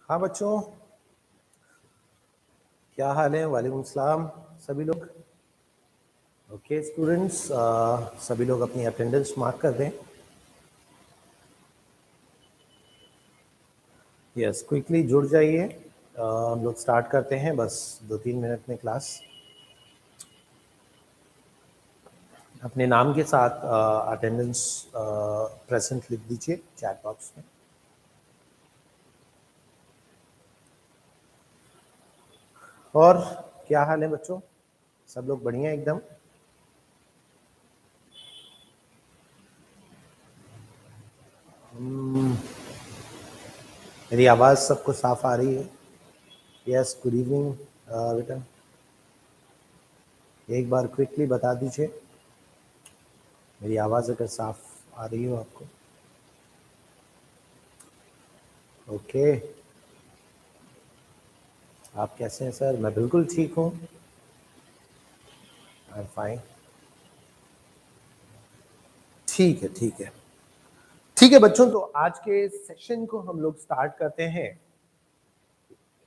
हाँ बच्चों, क्या हाल है? वालेकुम सलाम सभी लोग। ओके स्टूडेंट्स, सभी लोग अपनी अटेंडेंस मार्क कर दें। यस, क्विकली जुड़ जाइए। हम लोग स्टार्ट करते हैं, बस 2-3 मिनट में क्लास। अपने नाम के साथ अटेंडेंस प्रेजेंट लिख दीजिए चैट बॉक्स में। और क्या हाल है बच्चों? सब लोग बढ़िया एकदम? मेरी आवाज़ सबको साफ आ रही है? यस, गुड इवनिंग बेटा। एक बार क्विकली बता दीजिए, मेरी आवाज़ अगर साफ आ रही हो आपको। ओके, आप कैसे हैं सर? मैं बिल्कुल ठीक हूँ, आई एम फाइन। ठीक है, ठीक है, ठीक है बच्चों, तो आज के सेशन को हम लोग स्टार्ट करते हैं।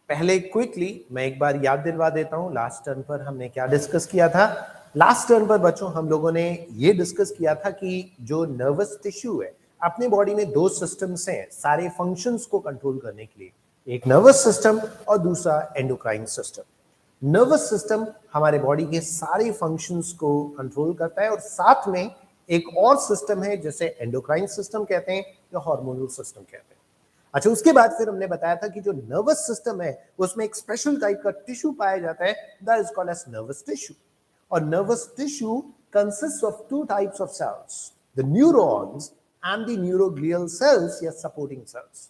पहले क्विकली मैं एक बार याद दिलवा देता हूँ, लास्ट टर्न पर हमने क्या डिस्कस किया था। लास्ट टर्न पर बच्चों हम लोगों ने ये डिस्कस किया था कि जो नर्वस टिश्यू है, अपने बॉडी में दो सिस्टम्स हैं सारे फंक्शंस को कंट्रोल करने के लिए, एक नर्वस सिस्टम और दूसरा एंडोक्राइन सिस्टम। नर्वस सिस्टम हमारे बॉडी के सारे फंक्शंस को कंट्रोल करता है और साथ में एक और सिस्टम है जिसे एंडोक्राइन सिस्टम कहते हैं या हार्मोनल सिस्टम कहते हैं। अच्छा, उसके बाद फिर हमने बताया था कि जो नर्वस सिस्टम है उसमें एक स्पेशल टाइप का टिश्यू पाया जाता है, that is called as nervous tissue. और nervous tissue consist of two types of cells, the neurons and the neuroglial cells या सपोर्टिंग सेल्स।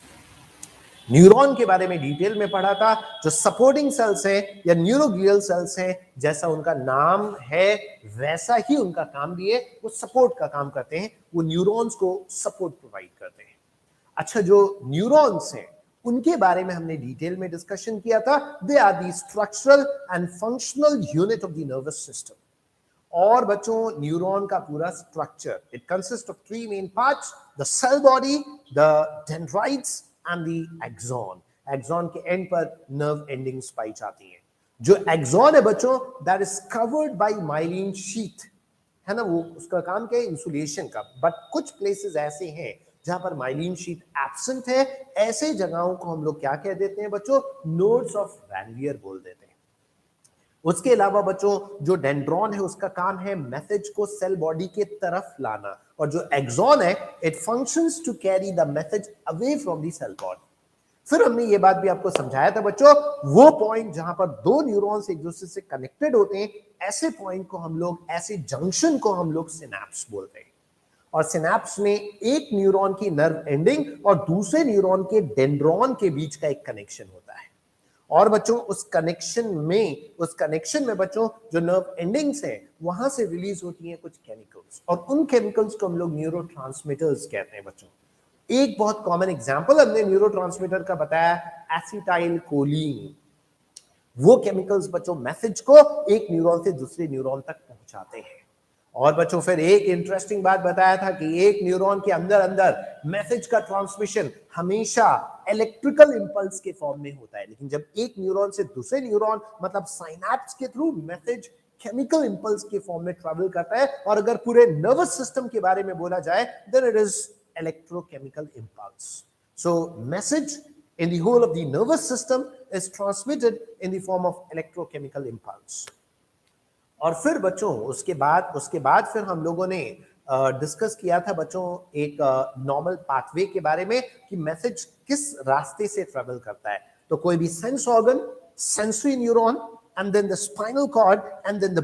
न्यूरॉन के बारे में डिटेल में पढ़ा था। जो सपोर्टिंग सेल्स हैं या न्यूरोग्लियल सेल्स हैं, जैसा उनका नाम है वैसा ही उनका काम भी है, वो सपोर्ट का काम करते हैं, वो न्यूरॉन्स को सपोर्ट प्रोवाइड करते हैं। अच्छा, जो न्यूरॉन्स हैं उनके बारे में हमने डिटेल में डिस्कशन किया था। They are the structural and functional unit of the nervous system. और बच्चों, न्यूरॉन का पूरा structure it consist of three main parts, the cell body, the dendrites and the axon. Axon के एंड पर nerve endings पाई जाती हैं। जो एक्सॉन है बच्चों, that is covered by myelin sheath, है ना, वो उसका काम क्या है, इंसुलेशन का। बट कुछ प्लेसेस ऐसे हैं जहां पर माइलिन शीट एब्सेंट है, ऐसे जगहों को हम लोग क्या कह देते हैं बच्चों, नोड्स ऑफ वैन बोल देते हैं। उसके अलावा बच्चों, जो डेंड्रॉन है उसका काम है मैसेज को सेल बॉडी के तरफ लाना, और जो एक्सॉन है it functions to carry the message away from the cell body. फिर हमने ये बात भी आपको समझाया था बच्चों, वो पॉइंट जहां पर दो न्यूरॉन्स एक दूसरे से कनेक्टेड होते हैं, ऐसे पॉइंट को हम लोग, ऐसे जंक्शन को हम लोग सिनैप्स बोलते हैं। और सिनैप्स में एक न्यूरॉन की नर्व एंडिंग और दूसरे न्यूरॉन के डेंड्रॉन के बीच का एक कनेक्शन होता है। और बच्चों, उस कनेक्शन में बच्चों जो नर्व एंडिंग्स हैं वहां से रिलीज होती हैं कुछ केमिकल्स, और उन केमिकल्स को हम लोग न्यूरोट्रांसमीटर्स कहते हैं बच्चों। एक बहुत कॉमन एग्जांपल हमने न्यूरोट्रांसमीटर का बताया, एसिटाइल कोलिन। वो केमिकल्स बच्चों मैसेज को एक न्यूरॉन से दूसरे न्यूरॉन तक पहुंचाते हैं। और बच्चों, फिर एक इंटरेस्टिंग बात बताया था कि एक न्यूरॉन के अंदर अंदर मैसेज का ट्रांसमिशन हमेशा इलेक्ट्रिकल इंपल्स के फॉर्म में होता है, लेकिन जब एक न्यूरॉन से दूसरे न्यूरॉन मतलब साइनैप्स के थ्रू मैसेज केमिकल इंपल्स के फॉर्म में ट्रैवल करता है। और अगर पूरे नर्वस सिस्टम के बारे में बोला जाए, then it is electrochemical impulse. So message in the whole of the nervous system is transmitted in the form of electrochemical impulse. और फिर बच्चों उसके बाद फिर हम लोगों ने डिस्कस किया था बच्चों एक नॉर्मल पाथवे के बारे में कि मैसेज किस रास्ते से ट्रेवल करता है। तो कोई भी sense organ, sensory neuron, and then the spinal cord, and then the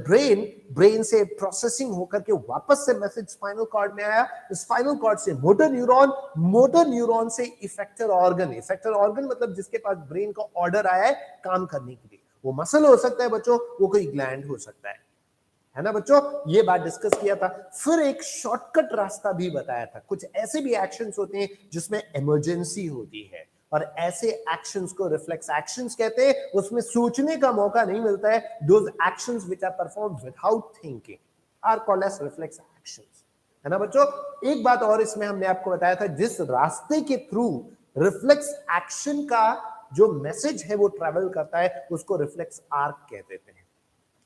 brain से प्रोसेसिंग होकर के वापस से मैसेज स्पाइनल कॉर्ड में आया, स्पाइनल कॉर्ड से मोटर न्यूरॉन से इफेक्टर ऑर्गन मतलब जिसके पास ब्रेन का ऑर्डर आया है काम करने के लिए। वो मसल हो सकता है बच्चों, वो कोई ग्लैंड हो सकता है ना बच्चों, ये बात डिस्कस किया था। फिर एक शॉर्टकट रास्ता भी बताया था। कुछ ऐसे भी एक्शंस होते हैं जिसमें इमरजेंसी होती है, और ऐसे एक्शंस को रिफ्लेक्स एक्शंस कहते हैं, उसमें सोचने का मौका नहीं मिलता है। Those actions which are performed without thinking are called as reflex actions, है ना बच्चों। एक बात और इसमें हमने आपको बताया था, जिस रास्ते के थ्रू रिफ्लेक्स एक्शन का जो मैसेज है वो ट्रैवल करता है उसको रिफ्लेक्स आर्क कह देते हैं।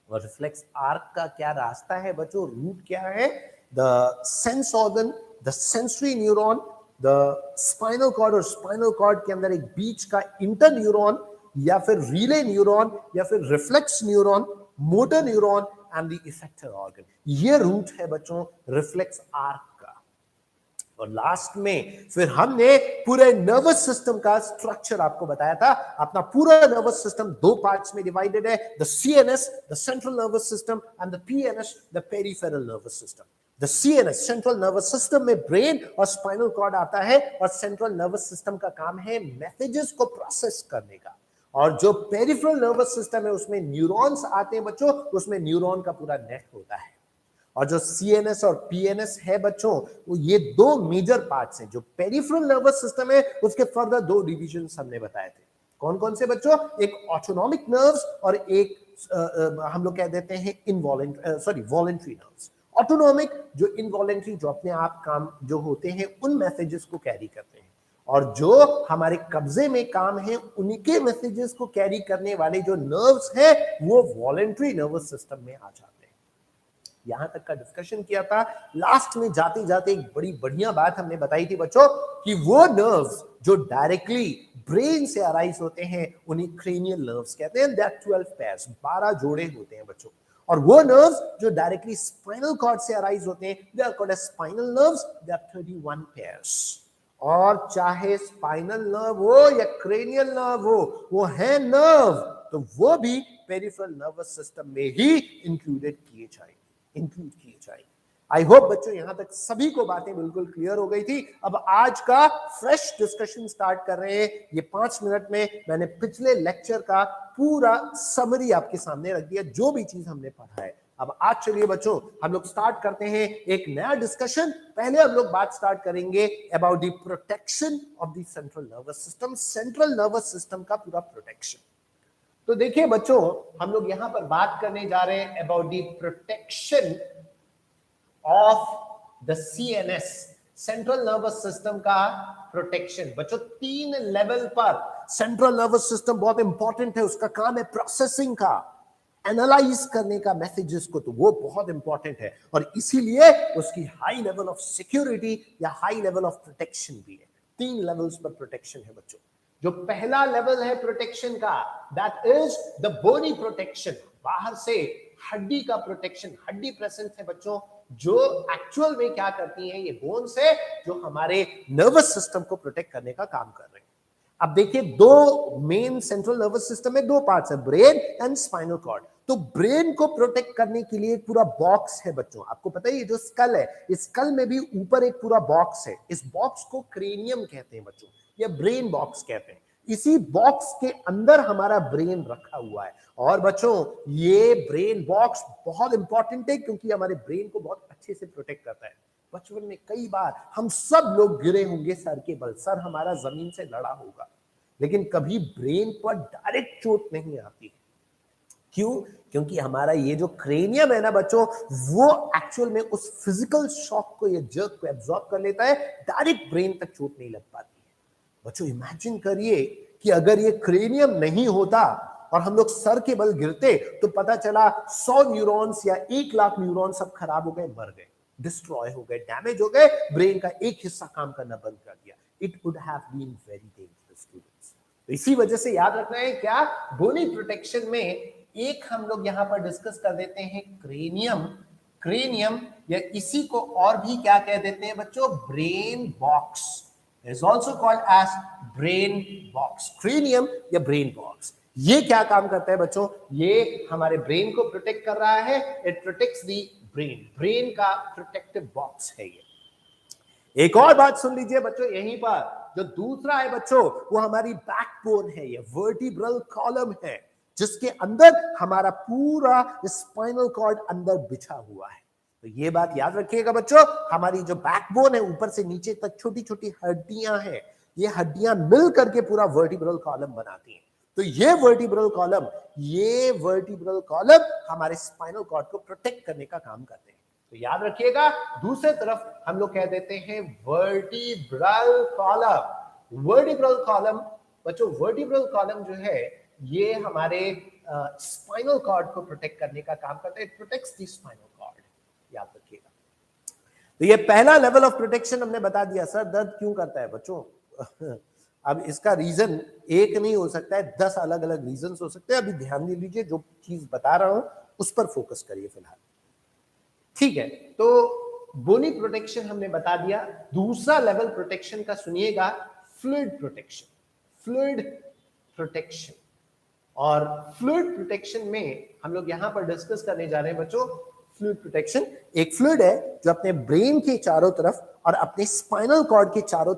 और रिफ्लेक्स आर्क का क्या रास्ता है बच्चों, रूट क्या है, the sense organ, the sensory neuron, the spinal cord और स्पाइनल कॉर्ड के अंदर एक बीच का इंटर न्यूरॉन या फिर रिले न्यूरॉन या फिर reflex neuron, motor neuron and the effector organ, ये रूट है बच्चों रिफ्लेक्स आर्क का। और लास्ट में फिर हमने पूरे नर्वस सिस्टम का स्ट्रक्चर आपको बताया था। अपना पूरा नर्वस सिस्टम दो पार्ट्स में डिवाइडेड है, the CNS the central nervous system and the PNS the peripheral nervous system. The CNS central nervous system में ब्रेन और स्पाइनल कॉर्ड आता है और सेंट्रल नर्वस सिस्टम का काम है मैसेजेस को प्रोसेस करने का। और जो पेरिफेरल नर्वस सिस्टम है उसमें न्यूरॉन्स आते हैं बच्चों, उसमें न्यूरॉन का पूरा नेट होता है। और जो सीएनएस और पीएनएस है बच्चों, वो ये दो मेजर पार्ट्स हैं। जो पेरिफेरल नर्वस सिस्टम है उसके फर्दर दो डिविजन्स हमने बताए थे। कौन कौन से बच्चों, एक ऑटोनॉमिक नर्व्स और एक हम लोग कह देते हैं वॉलेंट्री नर्व्स। ऑटोनॉमिक जो इनवॉलेंट्री, जो अपने आप काम जो होते हैं उन मैसेजेस को कैरी करते हैं, और जो हमारे कब्जे में काम है उनके मैसेजेस को कैरी करने वाले जो नर्व्स हैं वो वॉलेंट्री नर्वस सिस्टम में आ जाते हैं। यहां तक का डिस्कशन किया था। लास्ट में जाते जाते एक बड़ी बढ़िया बात हमने बताई थी बच्चों कि वो नर्व्स जो डायरेक्टली ब्रेन से अराइज होते हैं उन्हें क्रेनियल नर्व्स कहते हैं। देयर 12 पेयर्स, 12 जोड़े होते हैं बच्चों। और वो नर्व्स जो डायरेक्टली स्पाइनल कॉर्ड से अराइज होते हैं they are called as spinal nerves, they are 31 pairs. और चाहे स्पाइनल नर्व हो या क्रेनियल नर्व हो, वो है नर्व, तो वो भी पेरिफेरल नर्वस सिस्टम में ही इंक्लूड किए जाएंगे। आई होप बच्चों यहां तक सभी को बातें बिल्कुल क्लियर हो गई थी। अब आज का फ्रेश डिस्कशन स्टार्ट कर रहे हैं। ये 5 मिनट में मैंने पिछले लेक्चर का पूरा समरी आपके सामने रख दिया, जो भी चीज हमने पढ़ा है। अब आज चलिए बच्चों हम लोग स्टार्ट करते हैं एक नया डिस्कशन। पहले हम लोग बात स्टार्ट करेंगे about the protection of the central nervous system, central nervous system का पूरा प्रोटेक्शन। तो देखिए बच्चों, हम लोग यहां पर बात करने जा रहे हैं about the protection of the CNS, central nervous system का प्रोटेक्शन। बच्चों 3 लेवल पर सेंट्रल नर्वस सिस्टम बहुत इंपॉर्टेंट है। उसका काम है प्रोसेसिंग का, एनालाइज करने का मैसेजेस को, तो वो बहुत इंपॉर्टेंट है। और इसीलिए उसकी हाई लेवल ऑफ सिक्योरिटी या हाई लेवल ऑफ प्रोटेक्शन भी है। 3 लेवल्स पर प्रोटेक्शन है बच्चों। जो पहला लेवल है प्रोटेक्शन का, that is the body protection, बाहर से हड्डी का प्रोटेक्शन। हड्डी प्रेजेंट है बच्चों जो एक्चुअल में क्या करती है, ये बोन्स है जो हमारे नर्वस सिस्टम को प्रोटेक्ट करने का काम कर रहे हैं। अब देखिए, दो मेन सेंट्रल नर्वस सिस्टम में दो पार्ट्स है, ब्रेन एंड स्पाइनल कॉर्ड। तो ब्रेन को प्रोटेक्ट करने के लिए एक पूरा बॉक्स है बच्चों। आपको पता है ये जो स्कल है, इस स्कल में भी ऊपर एक पूरा बॉक्स है। इस बॉक्स को क्रेनियम कहते हैं बच्चों, या ब्रेन बॉक्स कहते हैं। इसी बॉक्स के अंदर हमारा ब्रेन रखा हुआ है। और बच्चों ये ब्रेन बॉक्स बहुत इंपॉर्टेंट है क्योंकि हमारे ब्रेन को बहुत अच्छे से प्रोटेक्ट करता है। बचपन में कई बार हम सब लोग गिरे होंगे सर के बल, सर हमारा जमीन से लड़ा होगा, लेकिन कभी ब्रेन पर डायरेक्ट चोट नहीं आती। क्यों? क्योंकि हमारा ये जो क्रेनियम है ना बच्चों, वो एक्चुअल में उस फिजिकल शॉक को, ये जर्क को एब्जॉर्ब कर लेता है, डायरेक्ट ब्रेन तक चोट नहीं लग पाती है। बच्चों इमेजिन करिए कि अगर ये क्रेनियम नहीं होता और हम लोग सर के बल गिरते, तो पता चला 100 न्यूरॉन्स या 1 लाख न्यूरॉन सब खराब हो गए, मर गए, डिस्ट्रॉय हो गए, डैमेज हो गए, ब्रेन का एक हिस्सा काम करना बंद कर दिया। It would have been very dangerous students. तो इसी वजह से याद रखना है क्या, बोनी प्रोटेक्शन में एक हम लोग यहां पर डिस्कस कर देते हैं क्रेनियम। क्रेनियम या इसी को और भी क्या कह देते हैं बच्चों, brain box is also called as brain box, cranium या brain box। ये क्या काम करता है बच्चों, ये हमारे ब्रेन को प्रोटेक्ट कर रहा है। It protects the brain, brain का प्रोटेक्टिव बॉक्स है ये। एक और बात सुन लीजिए बच्चों, यहीं पर जो दूसरा है बच्चों, वो हमारी बैकबोन है, ये वर्टिब्रल कॉलम है, जिसके अंदर हमारा पूरा स्पाइनल कॉर्ड अंदर बिछा हुआ है। तो ये बात याद रखिएगा बच्चों, हमारी जो बैकबोन है ऊपर से नीचे तक छोटी छोटी हड्डियां हैं, ये हड्डियां मिल करके पूरा वर्टिब्रल कॉलम बनाती हैं। तो ये वर्टिब्रल कॉलम हमारे स्पाइनल कॉर्ड को प्रोटेक्ट करने का काम करते हैं। तो याद रखिएगा, दूसरे तरफ हम लोग कह देते हैं वर्टिब्रल कॉलम। वर्टिब्रल कॉलम बच्चों वर्टिब्रल कॉलम जो है ये हमारे स्पाइनल कॉर्ड को प्रोटेक्ट करने का काम करता है, it protects the spinal cord, याद रखिएगा। तो ये पहला लेवल ऑफ प्रोटेक्शन हमने बता दिया। सर दर्द क्यों करता है बच्चों? अब इसका रीजन एक नहीं हो सकता है, 10 अलग अलग रीजन हो सकते हैं। अभी ध्यान दे लीजिए, जो चीज बता रहा हूं उस पर फोकस करिए फिलहाल, ठीक है। तो बोनी प्रोटेक्शन हमने बता दिया। दूसरा लेवल प्रोटेक्शन का सुनिएगा, फ्लूइड प्रोटेक्शन। फ्लूइड प्रोटेक्शन, और फ्लूइड प्रोटेक्शन में हम लोग यहां पर डिस्कस करने जा रहे हैं बच्चों। फ्लूइड प्रोटेक्शन एक फ्लूइड है जो अपने ब्रेन के चारों तरफ और अपने स्पाइनल कॉर्ड के चारों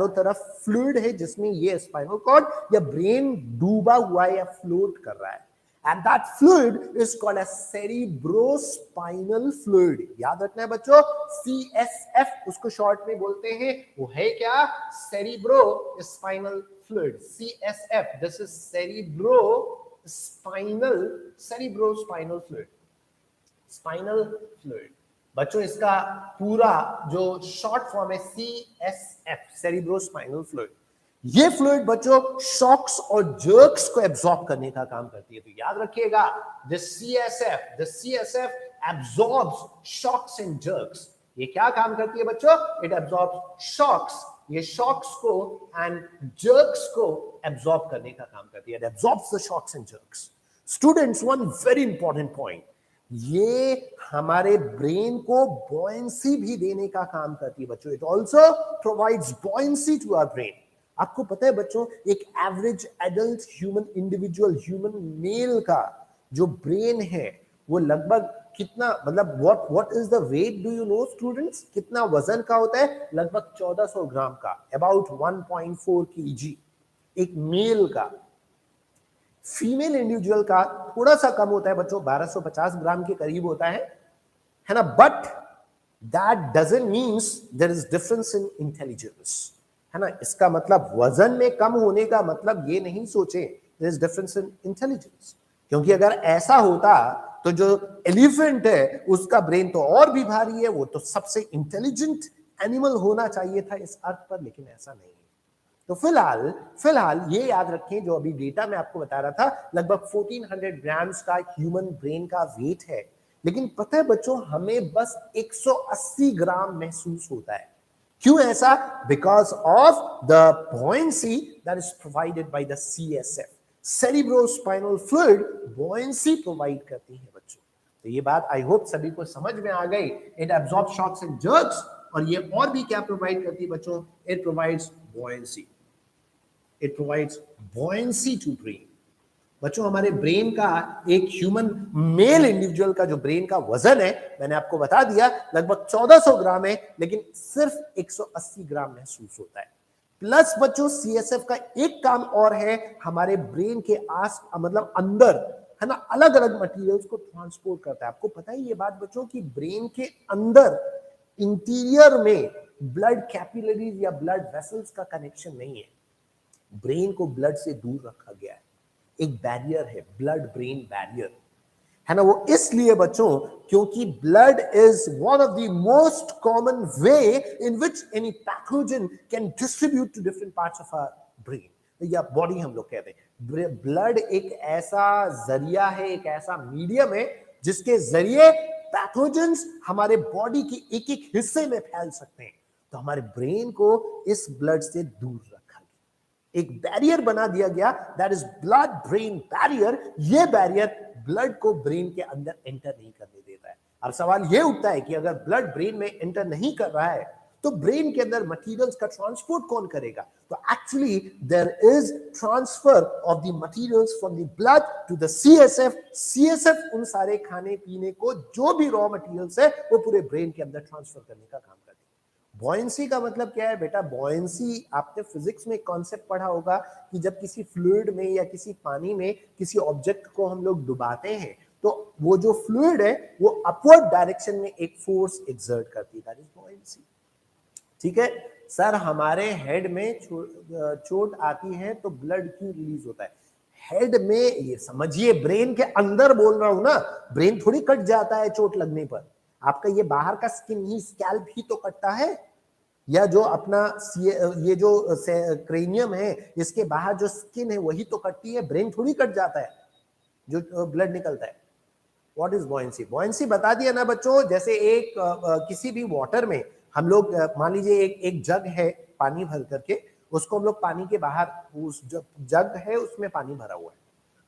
तरफ फ्लूइड है, जिसमें ये स्पाइनल कॉर्ड या ब्रेन डूबा हुआ है या फ्लोट कर रहा है। And that fluid is called as cerebrospinal fluid. याद रखना है बच्चों, CSF उसको शॉर्ट में बोलते हैं। वो है क्या? cerebrospinal fluid, CSF. This is cerebrospinal fluid, spinal fluid। बच्चों इसका पूरा जो शॉर्ट फॉर्म है CSF, cerebrospinal fluid। ये फ्लूइड बच्चों शॉक्स और जर्क्स को एब्जॉर्ब करने का काम करती है। तो याद रखिएगा, the CSF absorbs shocks and jerks। ये क्या काम करती है बच्चों? It absorbs shocks, ये शॉक्स को एंड जर्क्स को एब्जॉर्ब करने का काम करती है। It absorbs the shocks and jerks। Students, one very important point, ये हमारे ब्रेन को बॉयंसी भी देने का काम करती है बच्चों। It also provides buoyancy to our brain। आपको पता है बच्चों, एक average adult human individual, human male का जो ब्रेन है वो लगभग कितना, मतलब what is the weight, do you know students? कितना वजन का होता है? लगभग 1400 ग्राम का, अबाउट 1.4 kg एक मेल का। फीमेल इंडिविजुअल का थोड़ा सा कम होता है बच्चों, 1250 ग्राम के करीब होता है ना। But that doesn't means there is difference in intelligence, है ना। इसका मतलब वजन में कम होने का मतलब ये नहीं सोचे there is difference in intelligence, क्योंकि अगर ऐसा होता तो जो एलिफेंट है उसका ब्रेन तो और भी भारी है, वो तो सबसे इंटेलिजेंट एनिमल होना चाहिए था इस अर्थ पर, लेकिन ऐसा नहीं है। तो फिलहाल ये याद रखें, जो अभी डेटा मैं आपको बता रहा था, लगभग 1400 ग्राम्स का ह्यूमन ब्रेन का वेट है। लेकिन पता है बच्चों, हमें बस 180 ग्राम महसूस होता है। क्यों ऐसा? Because of the buoyancy that is provided by the CSF, cerebrospinal fluid buoyancy provide करती है बच्चों। तो ये बात आई होप सभी को समझ में आ गई। It absorb shocks and jerks, और ये और भी क्या प्रोवाइड करती है बच्चों? It provides buoyancy, it provides buoyancy to brain। बच्चों हमारे ब्रेन का, एक ह्यूमन मेल इंडिविजुअल का जो ब्रेन का वजन है, मैंने आपको बता दिया लगभग 1400 ग्राम है, लेकिन सिर्फ 180 ग्राम महसूस होता है। प्लस बच्चों CSF का एक काम और है, हमारे ब्रेन के मतलब अंदर, है ना, अलग अलग मटेरियल्स को ट्रांसपोर्ट करता है। आपको पता है ये बात बच्चों कि ब्रेन के अंदर इंटीरियर में ब्लड कैपिलरीज या ब्लड वेसल्स का कनेक्शन नहीं है। ब्रेन को ब्लड से दूर रखा गया है, एक बैरियर है, ब्लड ब्रेन बैरियर, है ना। वो इसलिए बच्चों क्योंकि blood is one of the most common way in which any pathogen can distribute to different parts of our brain या बॉडी, हम लोग कहते हैं। ब्लड एक ऐसा जरिया है, एक ऐसा मीडियम है जिसके जरिए पैथोजेंस हमारे बॉडी की एक एक हिस्से में फैल सकते हैं। तो हमारे ब्रेन को इस ब्लड से दूर रखा गया, एक बैरियर बना दिया गया, that is blood brain barrier. ये बैरियर ब्लड को ब्रेन के अंदर एंटर नहीं करने देता है। अब सवाल ये उठता है कि अगर ब्लड ब्रेन में एंटर नहीं कर रहा है तो ब्रेन के अंदर मटेरियल्स का ट्रांसपोर्ट कौन करेगा? तो actually there is transfer of the materials from the blood to the CSF। CSF उन सारे खाने पीने को, जो भी रॉ मटेरियल्स है, वो पूरे ब्रेन के अंदर ट्रांसफर करने का काम करते हैं। बॉयंसी का मतलब क्या है बेटा? बॉयंसी आपने फिजिक्स में कॉन्सेप्ट पढ़ा होगा कि जब किसी फ्लूइड में या किसी पानी में किसी ऑब्जेक्ट को हम लोग डुबाते हैं तो वो जो फ्लूइड है वो अपवर्ड डायरेक्शन में एक फोर्स एक्सर्ट करती है, दैट इज बॉयंसी। ठीक है सर, हमारे हेड में चोट आती है तो ब्लड क्यों रिलीज होता है? हेड में, ये समझिए, ब्रेन के अंदर बोल रहा हूं ना, ब्रेन थोड़ी कट जाता है चोट लगने पर। आपका ये बाहर का स्किन ही, स्कैल्प ही तो कटता है या जो अपना ये जो क्रेनियम है, इसके बाहर जो स्किन है वही तो कटती है, ब्रेन थोड़ी कट जाता है जो ब्लड निकलता है। What is buoyancy? बॉयंसी बता दिया ना बच्चों, जैसे एक किसी भी वाटर में हम लोग मान लीजिए एक जग है पानी भर करके, उसको हम लोग पानी के बाहर, उस जो जग है उसमें पानी भरा हुआ है,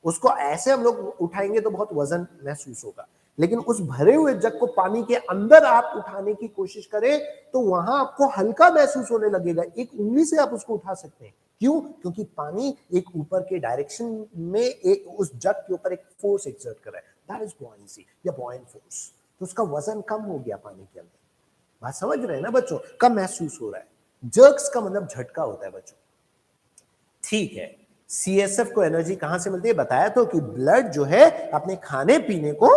उसको ऐसे हम लोग उठाएंगे तो बहुत वजन महसूस होगा, लेकिन उस भरे हुए जग को पानी के अंदर आप उठाने की कोशिश करें तो वहां आपको हल्का महसूस होने लगेगा, एक उंगली से आप उसको उठा सकते हैं। क्यों? क्योंकि पानी एक ऊपर के डायरेक्शन में एक उस जग के ऊपर एक फोर्स एक्सर्ट कर रहा है, दैट इज बुओयंसी या बुओयंट फोर्स। तो उसका वजन कम हो गया पानी के अंदर। बात समझ रहे हैं ना बच्चों? कम महसूस हो रहा है। जर्क्स का मतलब झटका होता है बच्चों। ठीक है, सीएसएफ को एनर्जी कहां से मिलती है? बताया तो कि ब्लड जो है अपने खाने पीने को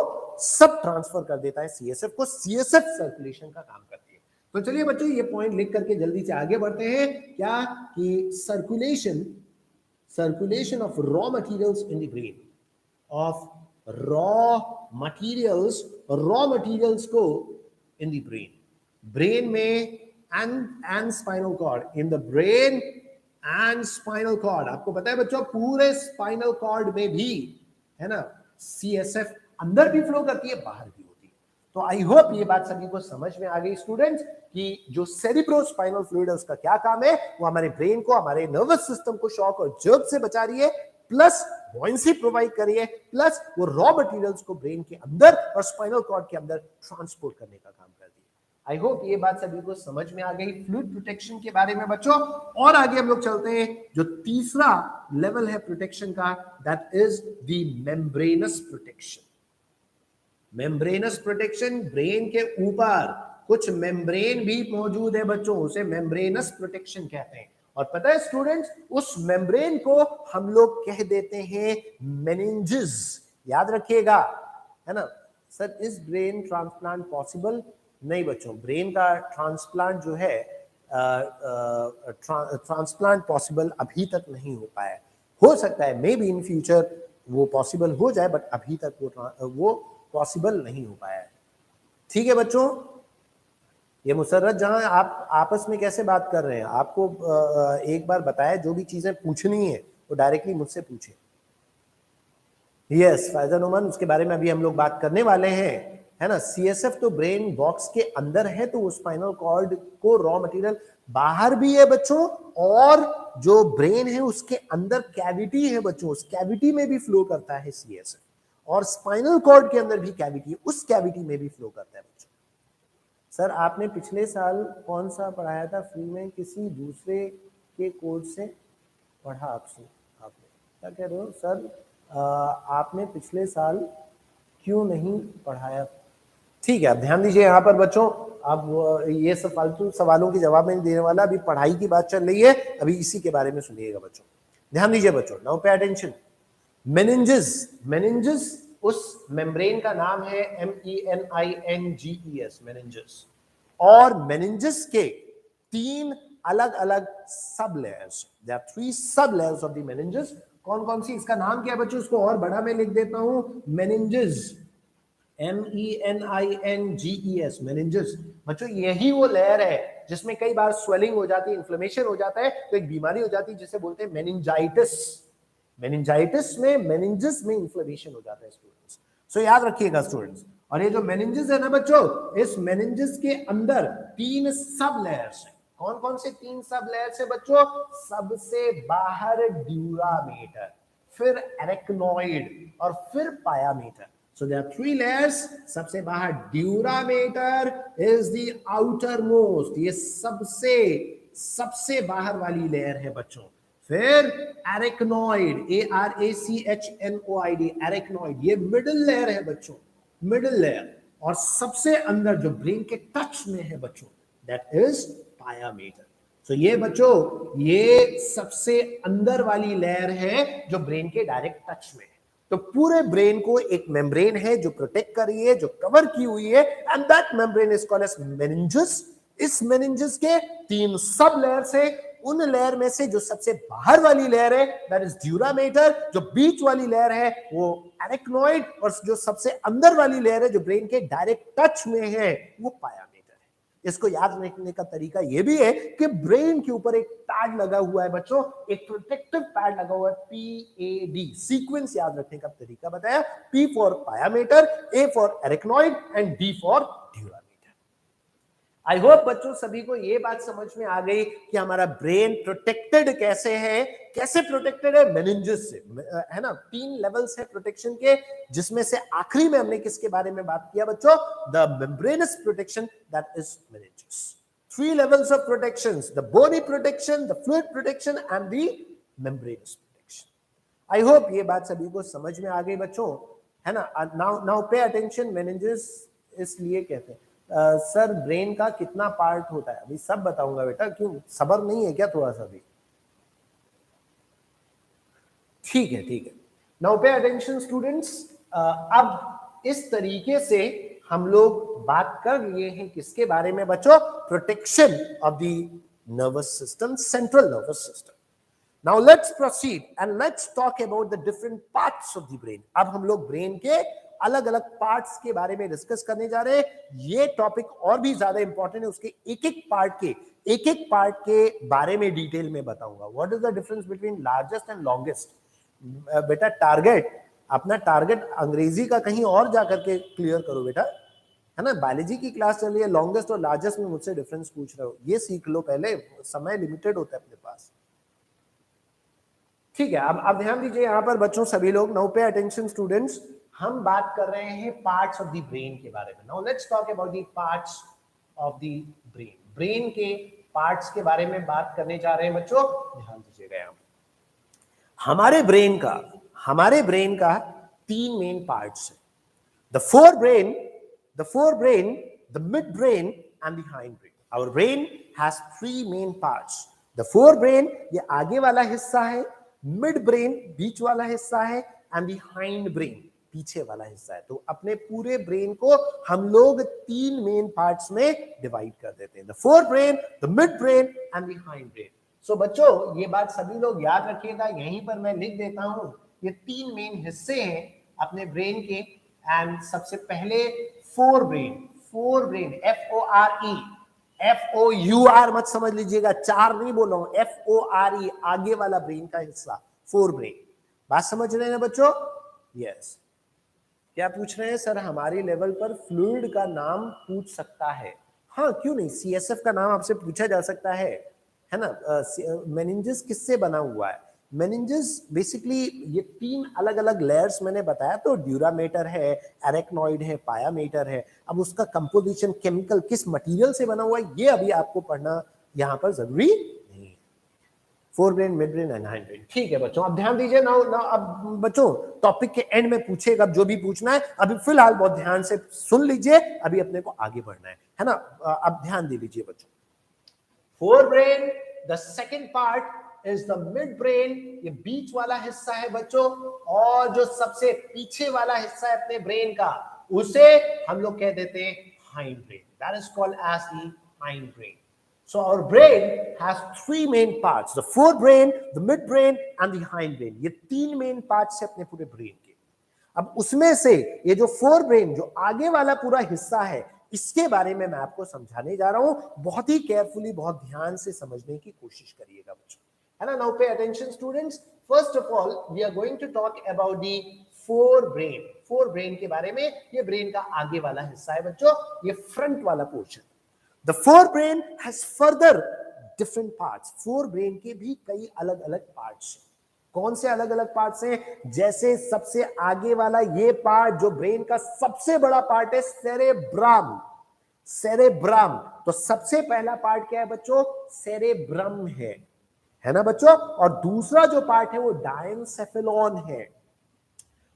सब ट्रांसफर कर देता है सीएसएफ को, सीएसएफ सर्कुलेशन का काम करती है। तो चलिए बच्चों ये पॉइंट लिख करके जल्दी से आगे बढ़ते हैं। क्या कि circulation of raw materials in the brain, of raw materials को इन द ब्रेन में and spinal cord, in the brain and spinal cord. आपको पता है बच्चों पूरे स्पाइनल कॉर्ड में भी है ना सीएसएफ अंदर भी फ्लो करती है, बाहर भी होती है। तो आई होप ये बात सभी को समझ में आ गई स्टूडेंट्स कि जो सेरिब्रोस्पाइनल फ्लूइड है उसका क्या काम है, वो हमारे ब्रेन को, हमारे नर्वस सिस्टम को शॉक और जर्क से बचा रही है, प्लस बॉयंसी प्रोवाइड करिए, प्लस वो रॉ मटेरियल्स को ब्रेन के अंदर और स्पाइनल कॉर्ड के अंदर ट्रांसपोर्ट करने का काम करती है। आई होप ये बात सभी को समझ में आ गई फ्लूइड प्रोटेक्शन के बारे में बच्चों। और आगे हम लोग चलते हैं, जो तीसरा लेवल है प्रोटेक्शन का, that is the membranes protection. Membranes protection, brain के ऊपर कुछ मेम्ब्रेन भी मौजूद है बच्चों, उसे मेम्ब्रेनस प्रोटेक्शन कहते हैं। और पता है स्टूडेंट्स, उस मेम्ब्रेन को हम लोग कह देते हैं मेनिंजेस। याद रखिएगा, है ना sir. Is brain transplant possible? नहीं बच्चों, ब्रेन का ट्रांसप्लांट जो है ट्रांसप्लांट पॉसिबल अभी तक नहीं हो पाया। हो सकता है मे बी इन फ्यूचर वो पॉसिबल हो जाए, बट अभी तक वो पॉसिबल नहीं हो पाया है। ठीक है बच्चों, ये मुसर्रत जहां आप आपस में कैसे बात कर रहे हैं, आपको एक बार बताया, जो भी चीजें पूछनी है वो डायरेक्टली मुझसे पूछे। यस फैजल उमन, उसके बारे में अभी हम लोग बात करने वाले हैं, है ना। सीएसएफ तो ब्रेन बॉक्स के अंदर है, तो वो स्पाइनल कॉर्ड को रॉ मटेरियल बाहर भी है बच्चों, और जो ब्रेन है उसके अंदर कैविटी है बच्चों, उस कैविटी में भी फ्लो करता है सीएसएफ, और स्पाइनल कॉर्ड के अंदर भी कैविटी है, उस कैविटी में भी फ्लो करता है बच्चों। सर आपने पिछले साल कौन सा पढ़ाया था फ्री में? किसी दूसरे के कोर्स से पढ़ा आपसे? आपने क्या कह रहे हो सर? आपने पिछले साल क्यों नहीं पढ़ाया? ठीक है, आप ध्यान दीजिए यहाँ पर बच्चों। अब ये सब फालतू सवालों के जवाब नहीं देने वाला, अभी पढ़ाई की बात चल रही है, अभी इसी के बारे में सुनिएगा बच्चों। ध्यान दीजिए बच्चों, नाउ पे अटेंशन। मेनिंजेस उस मेम्ब्रेन का नाम है, MENINGES, मेनिंजेस। और मेनिंजेस के 3 अलग अलग सब लेयर्स, देयर आर 3 सब लेयर्स ऑफ द मेनिंजेस। कौन कौन सी? इसका नाम क्या है बच्चों? इसको और बड़ा मैं लिख देता हूं, मेनिंजेस, MENINGES, मेनिंजेस। बच्चों यही वो लेयर है जिसमें कई बार स्वेलिंग हो जाती है, इन्फ्लेमेशन हो जाता है, तो एक बीमारी हो जाती है जिसे बोलते हैं मेनिंजाइटिस। मेनिंजाइटिस में, मेनिंजेस में इन्फ्लेमेशन हो जाता है स्टूडेंट्स। सो याद रखिएगा स्टूडेंट्स। और ये जो मेनिंजेस है ना बच्चों, इस मेनिंजेस के अंदर 3 सब लेयर्स हैं। कौन कौन से 3 सब लेयर्स है बच्चों? सबसे बाहर ड्यूरामेटर, फिर एरेक्नोइड, और फिर pia mater. So there are 3 layers. सबसे बाहर ड्यूरामेटर is the outermost, ये सबसे बाहर वाली लेयर है बच्चों। फिर एरेक्नोइड, ARACHNOID, एरेक्नोइड, ये मिडिल लेयर है बच्चों, मिडिल लेयर। और सबसे अंदर जो ब्रेन के टच में है बच्चों, दैट इज पायामेटर। तो ये बच्चों, ये सबसे अंदर वाली लेयर है जो ब्रेन के डायरेक्ट टच में है। तो पूरे ब्रेन को एक मेम्ब्रेन है जो प्रोटेक्ट कर रही है, जो कवर की हुई है, and that membrane is called as meninges. इस मेनिंजेस के 3 सब लेयर्स है। उन लेयर में से जो सबसे बाहर वाली लेयर है दैट इज ड्यूरामेटर, जो बीच वाली लेयर है वो एरेक्नोइड, और जो सबसे अंदर वाली लेयर है जो ब्रेन के डायरेक्ट टच में है वो पायामेटर है। इसको याद रखने का तरीका ये भी है कि ब्रेन के ऊपर एक पैड लगा हुआ है बच्चों, एक प्रोटेक्टिव पैड लगा हुआ है, PAD। सीक्वेंस याद रखने का तरीका बताया, P for pia mater, A for arachnoid and D for dura mater. I hope बच्चों सभी को ये बात समझ में आ गई कि हमारा ब्रेन प्रोटेक्टेड कैसे है। कैसे प्रोटेक्टेड है? मेनिंजेस से, है ना। 3 लेवल्स है प्रोटेक्शन के, जिसमें से आखिरी में हमने किसके बारे में बात किया बच्चों? The membranes protection, that is meninges. 3 levels of protections: the bony protection, the fluid protection and the membranous protection. I hope ये बात सभी को समझ में आ गई बच्चों, है ना। now pay attention, meninges इसलिए कहते हैं सर ब्रेन का कितना पार्ट होता है, अभी सब बताऊंगा बेटा, क्यों सब्र नहीं है क्या थोड़ा सा भी? ठीक है, ठीक है। नाउ पे अटेंशन स्टूडेंट्स, अब इस तरीके से हम लोग बात कर लिए हैं किसके बारे में बच्चों? Protection of the nervous system, central nervous system. Now let's proceed and let's talk about the different parts of the brain. अब हम लोग ब्रेन के अलग अलग पार्ट्स के बारे में डिस्कस करने जा रहे हैं। ये टॉपिक और भी ज्यादा इंपॉर्टेंट है, उसके एक एक पार्ट के बारे में डिटेल में बताऊंगा। What is the difference between largest and longest? बेटा टारगेट, अपना टारगेट अंग्रेजी का कहीं और जाकर के क्लियर करो बेटा, है ना। बायोलॉजी की क्लास चल रही है, लॉन्गेस्ट और लार्जेस्ट में मुझसे डिफरेंस पूछ रहे हो, ये सीख लो पहले, समय लिमिटेड होता है अपने पास। ठीक है, अब ध्यान दीजिए यहां पर बच्चों सभी लोग। नाउ पे अटेंशन स्टूडेंट्स, हम बात कर रहे हैं पार्ट्स ऑफ द ब्रेन के बारे में। Now let's talk about the parts of the brain. Brain के पार्ट्स के बारे में बात करने जा रहे हैं बच्चों, ध्यान दीजिएगा। यहां हमारे ब्रेन का 3 मेन पार्ट्स है, the forebrain, the midbrain and the hindbrain. Our brain has 3 main parts. The forebrain ये आगे वाला हिस्सा है, मिड ब्रेन बीच वाला हिस्सा है एंड द हाइंड ब्रेन पीछे वाला हिस्सा है। तो अपने पूरे ब्रेन को हम लोग 3 मेन पार्ट्स में डिवाइड कर देते हैं, the forebrain, the midbrain and the hindbrain. So बच्चों ये बात सभी लोग याद रखिएगा, यहीं पर मैं लिख देता हूं, ये 3 मेन हिस्से हैं अपने ब्रेन के। एंड सबसे पहले फोर ब्रेन, FOR मत समझ लीजिएगा, 4 नहीं बोल रहा हूं, FORE आगे वाला ब्रेन का हिस्सा, फोर ब्रेन। बात समझ रहे हैं बच्चों? यस। क्या पूछ रहे हैं सर, हमारी लेवल पर फ्लूइड का नाम पूछ सकता है? हाँ क्यों नहीं, CSF का नाम आपसे पूछा जा सकता है ना। मेनिंजेस किससे बना हुआ है? मेनिंजेस बेसिकली ये 3 अलग अलग लेयर्स मैंने बताया, तो ड्यूरामेटर है, एरेक्नॉइड है, पायामेटर है। अब उसका कंपोजिशन, केमिकल किस मटेरियल से बना हुआ है, ये अभी आपको पढ़ना यहाँ पर जरूरी नहीं है। Fore brain, mid brain and hind brain. ठीक है बच्चों, अब ध्यान दीजिए। नाउ अब बच्चों टॉपिक के एंड में पूछेगा जो भी पूछना है, अभी फिलहाल बहुत ध्यान से सुन लीजिए, अभी अपने को आगे बढ़ना है ना। अब ध्यान दे लीजिए बच्चों। Fore brain, the second part is the mid brain, ये बीच वाला हिस्सा है बच्चों, और जो सबसे पीछे वाला हिस्सा है अपने ब्रेन का, उसे हम लोग कह देते हैं hindbrain, that is called as the hindbrain. So our brain has 3 main parts, the forebrain, the midbrain and the hindbrain. ये 3 मेन पार्ट्स है अपने पूरे ब्रेन के। अब उसमें से ये जो फोरब्रेन, जो आगे वाला पूरा हिस्सा है, इसके बारे में मैं आपको समझाने जा रहा हूं। बहुत ही केयरफुली, बहुत ध्यान से समझने की कोशिश करिएगा बच्चों, है ना। Now pay attention students, first of all we are going to talk about the forebrain. Forebrain के बारे में, ये ब्रेन का आगे वाला हिस्सा है बच्चों, ये फ्रंट वाला portion. The forebrain has further different parts. forebrain के भी कई अलग अलग पार्ट्स हैं। कौन से अलग अलग पार्ट्स हैं? जैसे सबसे आगे वाला ये पार्ट जो ब्रेन का सबसे बड़ा पार्ट है, सेरेब्रम। तो सबसे पहला पार्ट क्या है बच्चों? सेरेब्रम है ना बच्चों। और दूसरा जो पार्ट है वो डायनसेफेलॉन है।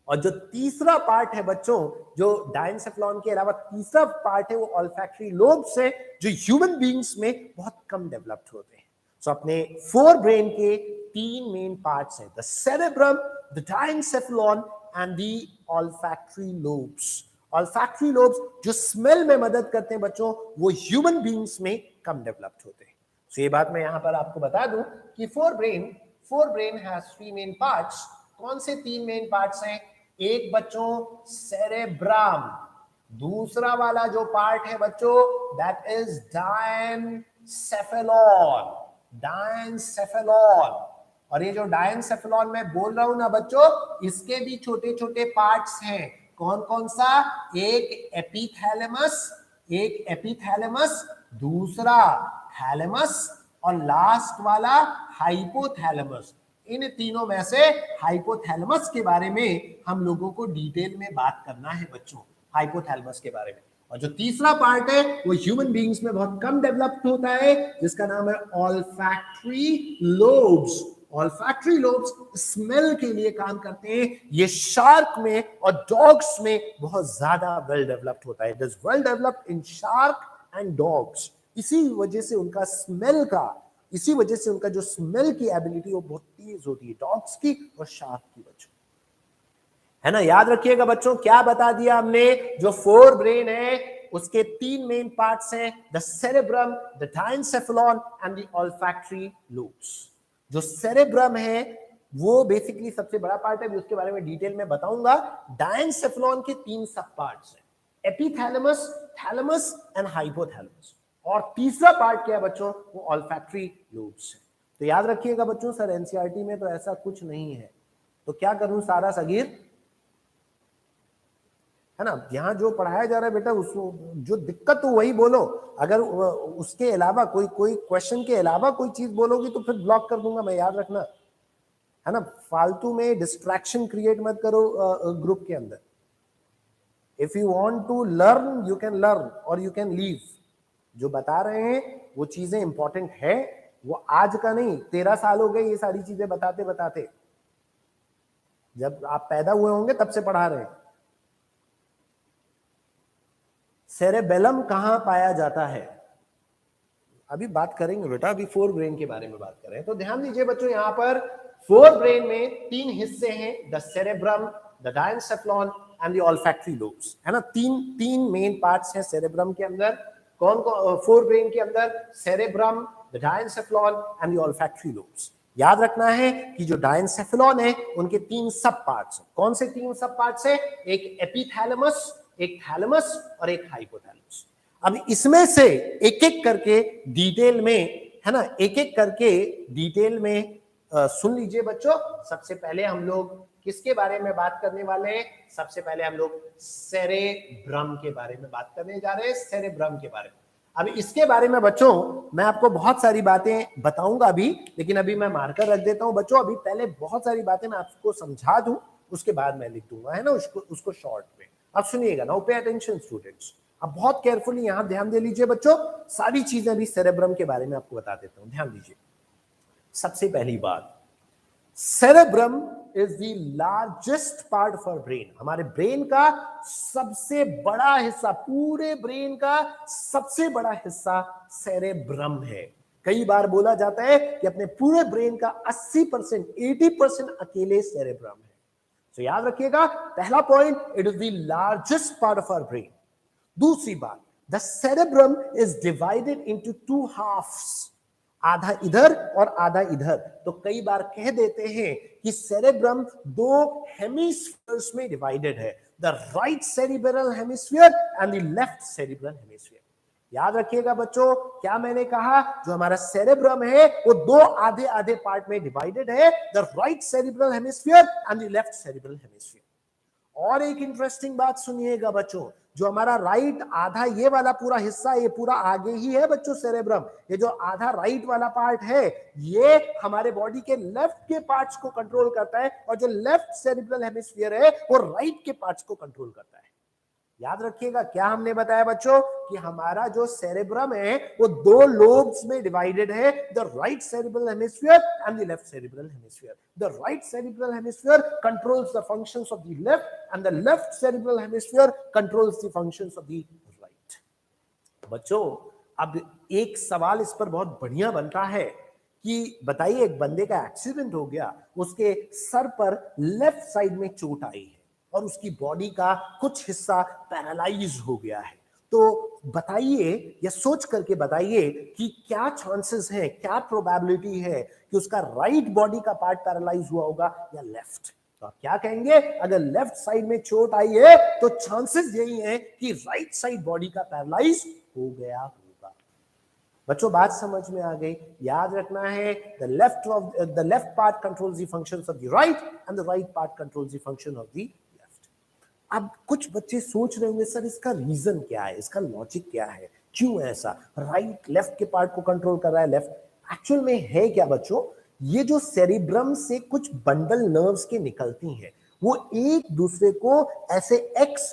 और जो तीसरा पार्ट है बच्चों, जो डायनसेफेलॉन के अलावा तीसरा पार्ट है, वो ऑल्फैक्टरी लोब्स है, जो ह्यूमन बीइंग्स में बहुत कम डेवलप्ड होते हैं। सो अपने फोर ब्रेन के 3 मेन पार्ट्स हैं, the cerebrum, the diencephalon and the olfactory lobes. Olfactory lobes जो स्मेल में मदद करते हैं बच्चों, वो ह्यूमन बीइंग्स में कम डेवलप्ड होते हैं। सो ये बात मैं यहां पर आपको बता दूं कि fore brain has 3 main parts. कौन से 3 मेन पार्ट्स हैं? एक बच्चों सेरेब्रम, दूसरा वाला जो पार्ट है बच्चों दैट इज डायनसेफेलॉन। डायनसेफेलॉन, और ये जो डायनसेफेलॉन मैं बोल रहा हूं ना बच्चों, इसके भी छोटे छोटे पार्ट्स हैं। कौन कौन सा? एक एपिथैलेमस, एक एपिथैलेमस, दूसरा थैलेमस और लास्ट वाला हाइपोथैलेमस। इन तीनों में से हाइपोथैलेमस के बारे में हम लोगों को डिटेल में बात करना है बच्चों, हाइपोथैलेमस के बारे में। और जो तीसरा पार्ट है वो ह्यूमन बीइंग्स में बहुत कम डेवलप्ड होता है, जिसका नाम है olfactory lobes. Olfactory lobes smell के लिए काम करते हैं। ये शार्क में और डॉग्स में बहुत ज्यादा वेल डेवलप्ड होता है। It is well developed in shark and dogs. इसी वजह से उनका स्मेल का, इसी वजह से उनका जो स्मेल की एबिलिटी वो बहुत तेज होती है, डॉग्स की और शार्क की बच्चों, है ना। याद रखिएगा बच्चों, क्या बता दिया हमने? जो फोर ब्रेन है उसके तीन मेन पार्ट्स हैं, the cerebrum, the diencephalon and the olfactory lobes. जो सेरेब्रम है वो बेसिकली सबसे बड़ा पार्ट है, भी उसके बारे में डिटेल में बताऊंगा। डायनसेफेलॉन के तीन सब पार्ट्स हैं, एपिथैलेमस, थैलेमस एंड हाइपोथैलेमस। और तीसरा पार्ट क्या है बच्चों? वो ऑल्फैक्टरी लोब्स है। तो याद रखिएगा बच्चों, सर एनसीईआरटी में तो ऐसा कुछ नहीं है, तो क्या करूं सारा सगीर, है ना। यहां जो पढ़ाया जा रहा है बेटा, उसको जो दिक्कत तो वही बोलो। अगर उसके अलावा कोई क्वेश्चन के अलावा कोई चीज बोलोगी तो फिर ब्लॉक कर दूंगा मैं, याद रखना, है ना। फालतू में डिस्ट्रैक्शन क्रिएट मत करो ग्रुप के अंदर। If you want to learn you can learn और यू कैन लीव। जो बता रहे हैं वो चीजें इंपॉर्टेंट है, वो आज का नहीं, 13 साल हो गए ये सारी चीजें बताते बताते। जब आप पैदा हुए होंगे तब से पढ़ा रहे हैं। सेरेबेलम कहां पाया जाता है? अभी बात करेंगे बेटा, अभी फोर ब्रेन के बारे में बात कर रहे हैं। तो ध्यान दीजिए बच्चों, यहां पर फोर ब्रेन में तीन हिस्से हैं, the cerebrum, the diencephalon and the olfactory lobes, है ना। तीन मेन पार्ट्स हैं सेरेब्रम के अंदर। कौन कौन? फोर ब्रेन के अंदर cerebrum, the diencephalon and the olfactory lobes. याद रखना है कि जो डायनसेफेलॉन है उनके तीन सब पार्ट्स हैं। कौन से तीन सब पार्ट्स हैं? एक एपिथैलेमस, एक थैलेमस और एक हाइपोथैलेमस। अब इसमें से एक एक करके डिटेल में, है ना, एक एक करके डिटेल में सुन लीजिए बच्चों। सबसे पहले हम लोग किसके बारे में बात करने वाले हैं? सबसे पहले हम लोग सेरेब्रम के बारे में बात करने जा रहे हैं, सेरेब्रम के बारे में। अब इसके बारे में बच्चों मैं आपको बहुत सारी बातें बताऊंगा अभी, लेकिन अभी मैं मार्कर रख देता हूं बच्चों। अभी पहले बहुत सारी बातें मैं आपको समझा दूं, उसके बाद मैं लिख दूंगा, है ना, उसको शॉर्ट में। अब सुनिएगा, नाउ पे अटेंशन स्टूडेंट्स। अब बहुत केयरफुली यहां ध्यान दे लीजिए बच्चों, सारी चीजें अभी सेरेब्रम के बारे में आपको बता देता हूं, ध्यान दीजिए। सबसे पहली बात, cerebrum is the largest part of our brain. हमारे ब्रेन का सबसे बड़ा हिस्सा, पूरे ब्रेन का सबसे बड़ा हिस्सा सेरेब्रम है। कई बार बोला जाता है कि अपने पूरे ब्रेन का 80%, 80% अकेले सेरेब्रम है। तो याद रखिएगा, पहला point, it is the largest part of our brain. दूसरी बात, the cerebrum is divided into two halves, आधा इधर और आधा इधर। तो कई बार कह देते हैं कि सेरेब्रम दो हेमिस्फीयर्स में डिवाइडेड है, the right cerebral hemisphere and the left cerebral hemisphere. याद रखिएगा बच्चों, क्या मैंने कहा? जो हमारा सेरेब्रम है वो दो आधे आधे पार्ट में डिवाइडेड है, the right cerebral hemisphere and the left cerebral hemisphere. और एक इंटरेस्टिंग बात सुनिएगा बच्चों, जो हमारा राइट आधा ये वाला पूरा हिस्सा, ये पूरा आगे ही है बच्चों सेरेब्रम। ये जो आधा राइट वाला पार्ट है ये हमारे बॉडी के लेफ्ट के पार्ट्स को कंट्रोल करता है, और जो लेफ्ट सेरिब्रल हेमिस्फीयर है वो राइट के पार्ट्स को कंट्रोल करता है। याद रखिएगा, क्या हमने बताया बच्चों कि हमारा जो सेरेब्रम है वो दो लोब्स में डिवाइडेड है, the right cerebral hemisphere and the left cerebral hemisphere. The right cerebral hemisphere controls the functions of the left and the left cerebral hemisphere controls the functions of the right. बच्चों अब एक सवाल इस पर बहुत बढ़िया बनता है कि बताइए, एक बंदे का एक्सीडेंट हो गया, उसके सर पर लेफ्ट साइड में चोट आई है और उसकी बॉडी का कुछ हिस्सा पैरालाइज हो गया है। तो बताइए, या सोच करके बताइए कि क्या चांसेस है, क्या प्रोबेबिलिटी है कि उसका राइट बॉडी का पार्ट पैरालाइज हुआ होगा या लेफ्ट? तो आप क्या कहेंगे, अगर लेफ्ट साइड में चोट आई है तो चांसेस यही है कि राइट साइड बॉडी का पैरालाइज हो गया होगा। बच्चों बात समझ में आ गई? याद रखना है, the left part controls the functions of the right and the right part controls the function of the left. अब कुछ बच्चे सोच रहे होंगे सर इसका रीजन क्या है, इसका लॉजिक क्या है, क्यों ऐसा राइट लेफ्ट के पार्ट को कंट्रोल कर रहा है लेफ्ट। एक्चुअल में है क्या बच्चों, ये जो सेरिब्रम से कुछ बंडल नर्व्स के निकलती हैं वो एक दूसरे को ऐसे एक्स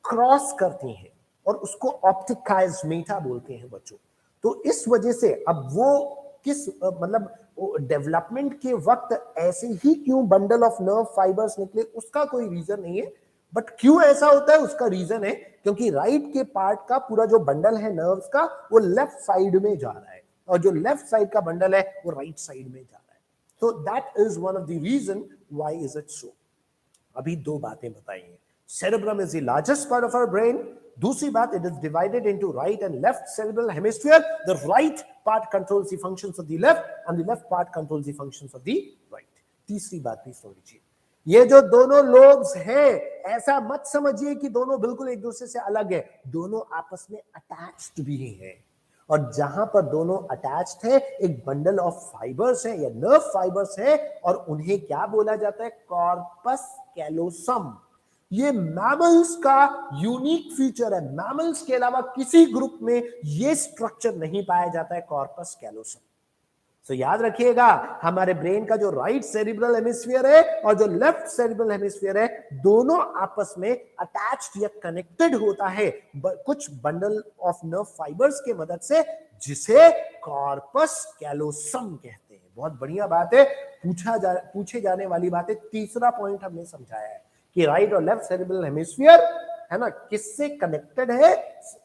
क्रॉस करती हैं और उसको ऑप्टिक काइस्मेटा बोलते हैं बच्चों। तो इस वजह से अब वो किस मतलब डेवलपमेंट के वक्त ऐसे ही क्यों बंडल ऑफ नर्व फाइबर्स निकले उसका कोई रीजन नहीं है, बट क्यों ऐसा होता है उसका रीजन है क्योंकि राइट के पार्ट का पूरा जो बंडल है नर्व्स का वो लेफ्ट साइड में जा रहा है और जो लेफ्ट साइड का बंडल है वो राइट साइड में जा रहा है। तो that is one of the reason why is it so. अभी दो बातें बताई हैं, cerebrum is the largest part of our brain, दूसरी बात it is divided into right and left cerebral hemisphere, the right part controls the functions of the left and the left part controls the functions of the right। तीसरी बात भी सुन लीजिए, ये जो दोनों lobes हैं ऐसा मत समझिए कि दोनों बिल्कुल एक दूसरे से अलग है, दोनों आपस में अटैच्ड भी हैं और जहां पर दोनों अटैच्ड है एक बंडल ऑफ फाइबर्स है या नर्व फाइबर्स है और उन्हें क्या बोला जाता है, कॉर्पस कैलोसम। ये मैमल्स का यूनिक फीचर है, मैमल्स के अलावा किसी ग्रुप में ये स्ट्रक्चर नहीं पाया जाता है, कॉर्पस कैलोसम। तो याद रखिएगा हमारे ब्रेन का जो राइट सेरिब्रल हेमिस्फीयर है और जो लेफ्ट सेरिब्रल हेमिस्फीयर है दोनों आपस में अटैच्ड या कनेक्टेड होता है कुछ बंडल ऑफ नर्व फाइबर्स के मदद से जिसे कॉर्पस कैलोसम कहते हैं। बहुत बढ़िया बात है, पूछे जाने वाली बात है। तीसरा पॉइंट हमने समझाया है कि राइट और लेफ्ट सेरिब्रल हेमिस्फीयर है ना किससे कनेक्टेड है,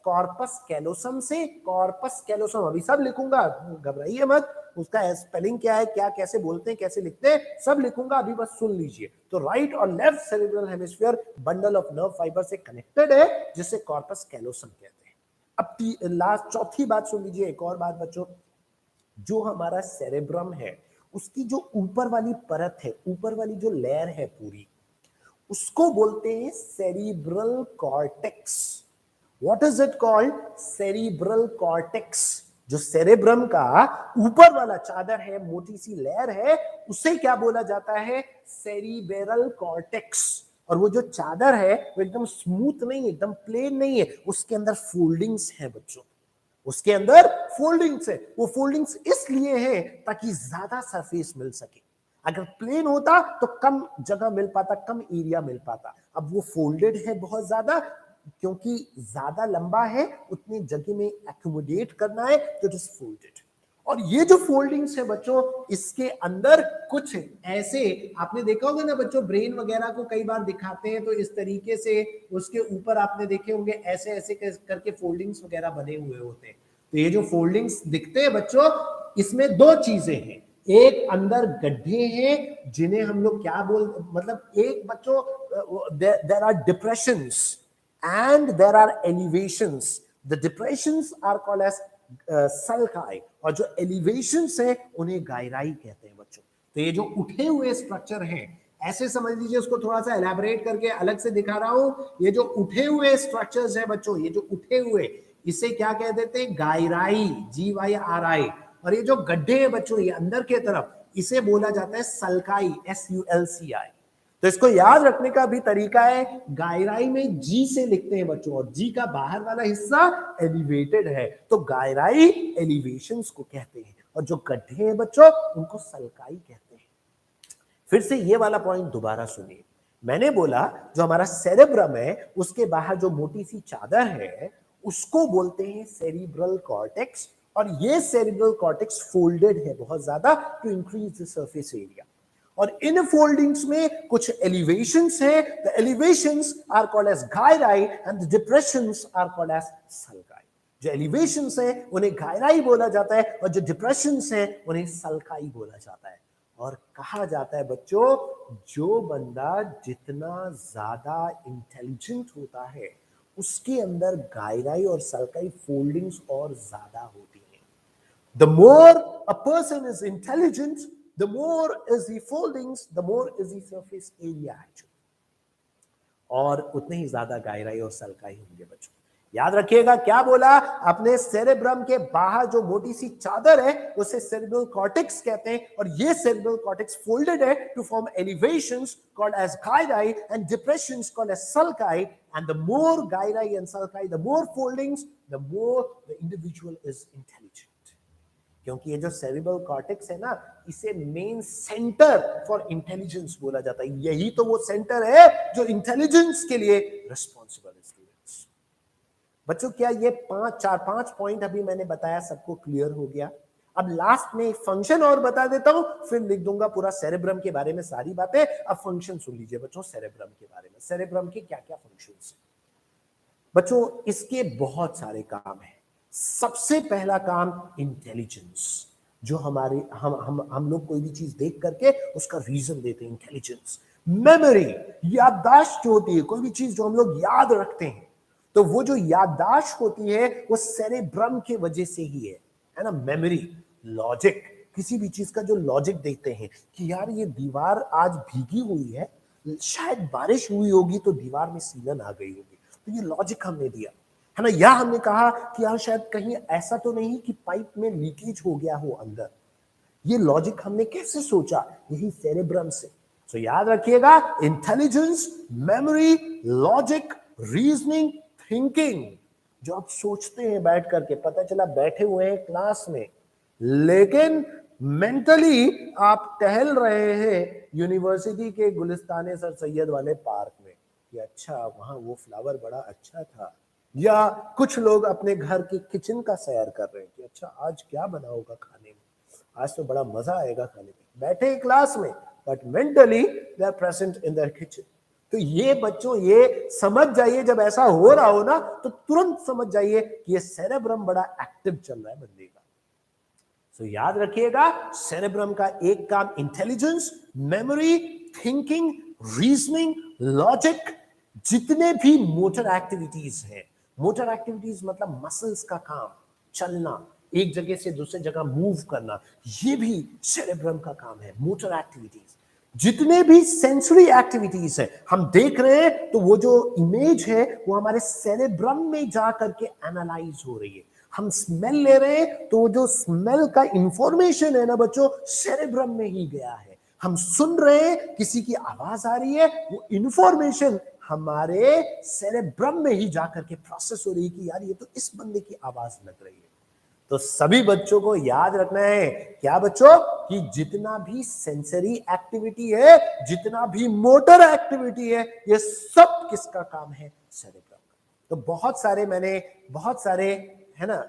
कॉर्पस कैलोसम से। कॉर्पस कैलोसम अभी सब लिखूंगा, घबराइए मत, उसका स्पेलिंग क्या है, क्या कैसे बोलते हैं, कैसे लिखते हैं, सब लिखूंगा, अभी बस सुन लीजिए। तो राइट और left cerebral hemisphere bundle of nerve fibre से कनेक्टेड है जिसे कॉर्पस कैलोसम कहते हैं। अब लास्ट चौथी बात सुन लीजिए, एक और बात बच्चों, जो हमारा सेरेब्रम है उसकी जो ऊपर वाली परत है, ऊपर वाली जो लेयर है पूरी, उसको बोलते हैं cerebral cortex. What is it called, cerebral cortex. जो सेरेब्रम का ऊपर वाला चादर है, मोटी सी लेयर है, उसे क्या बोला जाता है, सेरिब्रल कॉर्टेक्स। और वो जो चादर है वो एकदम स्मूथ नहीं, एकदम प्लेन नहीं है, उसके अंदर फोल्डिंग्स है बच्चों, उसके अंदर फोल्डिंग्स है। वो फोल्डिंग्स इसलिए है ताकि ज्यादा सरफेस मिल सके, अगर प्लेन होता तो कम जगह मिल पाता, कम एरिया मिल पाता। अब वो फोल्डेड है बहुत ज्यादा, क्योंकि ज्यादा लंबा है उतनी जगह में एक्यूमुलेट करना है तो इट इज फोल्डेड। और ये जो फोल्डिंग्स है बच्चों, इसके अंदर कुछ ऐसे आपने देखा होगा ना बच्चों, ब्रेन वगैरह को कई बार दिखाते हैं तो इस तरीके से उसके ऊपर आपने देखे होंगे ऐसे ऐसे करके फोल्डिंग्स वगैरह बने हुए होते हैं। तो ये जो फोल्डिंग्स दिखते हैं बच्चों, इसमें दो चीजें हैं, एक अंदर गड्ढे हैं जिन्हें हम लोग क्या मतलब एक बच्चों there are depressions and there are elevations, the depressions are called as sulci और जो elevations है उन्हें गायराई कहते हैं बच्चों। तो ये जो उठे हुए स्ट्रक्चर हैं, ऐसे समझ लीजिए, उसको थोड़ा सा एलैबोरेट करके अलग से दिखा रहा हूं, ये जो उठे हुए स्ट्रक्चर्स है बच्चों, ये जो उठे हुए, इसे क्या कह देते हैं, गायराई, GYRI। और ये जो गड्ढे हैं बच्चों ये अंदर के तरफ, इसे बोला जाता है सल्काई, SULCI। तो इसको याद रखने का भी तरीका है, गायराई में जी से लिखते हैं बच्चों और जी का बाहर वाला हिस्सा एलिवेटेड है, तो गायराई एलिवेशंस को कहते हैं और जो गड्ढे हैं बच्चों उनको सल्काई कहते हैं। फिर से ये वाला पॉइंट दोबारा सुनिए, मैंने बोला जो हमारा सेरेब्रम है उसके बाहर जो मोटी सी चादर है उसको बोलते हैं सेरिब्रल कॉर्टेक्स, और ये सेरिब्रल कॉर्टेक्स फोल्डेड है बहुत ज्यादा to increase the surface area. और इन फोल्डिंग्स में कुछ एलिवेशंस हैं, the elevations are called as gyri and the depressions are called as sulci. जो एलिवेशंस हैं उन्हें गायराई बोला जाता है और जो डिप्रेशंस हैं उन्हें सल्काई बोला जाता है। और कहा जाता है बच्चों, जो बंदा जितना ज्यादा इंटेलिजेंट होता है उसके अंदर गायराई और सल्काई फोल्डिंग्स और ज्यादा होती है। The more a person is intelligent, the more is the foldings, the more is the surface area actually. और उतने ही ज्यादा गायराई और सल्काई होंगे बच्चों। याद रखिएगा क्या बोला, अपने सेरेब्रम के बाहर जो मोटी सी चादर है उसे सेरेब्रल कॉर्टेक्स कहते हैं, और ये सेरेब्रल कॉर्टेक्स फोल्डेड है to form elevations called as gyri and depressions called as sulci, and the more gyri and sulci, the more foldings, the more the individual is intelligent. क्योंकि ये जो cerebral cortex है ना, इसे main centre for intelligence बोला जाता है। यही तो वो सेंटर है जो इंटेलिजेंस के लिए रिस्पॉन्सिबल है। बच्चों क्या ये 5 पॉइंट अभी मैंने बताया सबको क्लियर हो गया? अब लास्ट में फंक्शन और बता देता हूं, फिर लिख दूंगा पूरा सेरेब्रम के बारे में सारी बातें। अब फंक्शन सुन लीजिए बच्चों सेरेब्रम के बारे में। सेरेब्रम के क्या क्या फंक्शंस हैं बच्चों? इसके बहुत सारे काम हैं। सबसे पहला काम इंटेलिजेंस, जो हमारे हम लोग कोई भी चीज देख करके उसका रीजन देते हैं, इंटेलिजेंस। मेमोरी, याददाश्त जो होती है, कोई भी चीज जो हम लोग याद रखते हैं, तो वो जो याददाश्त होती है वो सेरेब्रम के वजह से ही है ना। मेमोरी, लॉजिक, किसी भी चीज का जो लॉजिक देखते हैं कि यार ये दीवार आज भीगी हुई है, शायद बारिश हुई होगी तो दीवार में सीलन आ गई होगी, तो ये लॉजिक हमने दिया है ना। या हमने कहा कि यार शायद कहीं ऐसा तो नहीं कि पाइप में लीकेज हो गया हो अंदर, ये लॉजिक हमने कैसे सोचा? यही सेरेब्रम से। तो याद रखिएगा, intelligence, memory, logic, reasoning, thinking. जो आप सोचते हैं बैठ करके, पता चला बैठे हुए हैं क्लास में, लेकिन मेंटली आप टहल रहे हैं यूनिवर्सिटी के गुलिस्ताने सर सैयद वाले पार्क में कि अच्छा वहां वो फ्लावर बड़ा अच्छा था, या कुछ लोग अपने घर के किचन का सैर कर रहे हैं कि अच्छा आज क्या बना होगा खाने में, आज तो बड़ा मजा आएगा खाने में। बैठे क्लास में but mentally they are present in their kitchen. तो ये बच्चों ये समझ जाइए, जब ऐसा हो रहा हो ना तो तुरंत समझ जाइए कि ये सेरेब्रम बड़ा एक्टिव चल रहा है बंदे का। तो याद रखिएगा, सेरेब्रम का एक काम intelligence, memory, thinking, reasoning, logic, जितने भी मोटर एक्टिविटीज हैं, मोटर एक्टिविटीज मतलब मसल्स का काम, चलना, एक जगह से दूसरे जगह मूव करना, ये भी सेरेब्रम का काम है। मोटर एक्टिविटीज, जितने भी सेंसरी एक्टिविटीज है हम देख रहे हैं, तो वो जो इमेज है वो हमारे सेरेब्रम में जा करके एनालाइज हो रही है। हम स्मेल ले रहे हैं तो जो स्मेल का इंफॉर्मेशन है ना बच्चों, सेरेब्रम में ही गया है। हम सुन रहे हैं, किसी की आवाज आ रही है, वो इंफॉर्मेशन हमारे सेरेब्रम में ही जाकर के प्रोसेस हो रही है कि यार ये तो इस बंदे की आवाज लग रही है। तो सभी बच्चों को याद रखना है क्या बच्चों, कि जितना भी सेंसरी एक्टिविटी है, जितना भी मोटर एक्टिविटी है, ये सब किसका काम है? सेरेब्रम का। तो बहुत सारे है ना,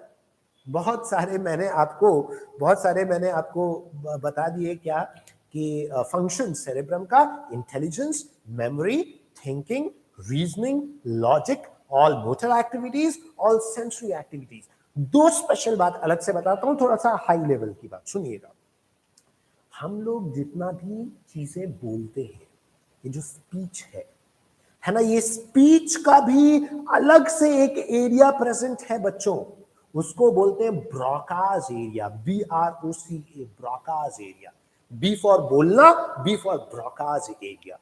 बहुत सारे मैंने आपको बता दिए क्या कि फंक्शन सेरेब्रम का, intelligence, memory, thinking, reasoning, logic, all motor activities, all sensory activities. दो स्पेशल बात अलग से बताता हूं, थोड़ा सा हाई लेवल की बात सुनिएगा। हम लोग जितना भी चीजें बोलते हैं, ये जो स्पीच है ना, ये स्पीच का भी अलग से एक एरिया प्रेजेंट है बच्चों, उसको बोलते हैं Broca's area, BROCA, Broca's area. B for बोलना, बी फॉर ब्रोकाज एरिया।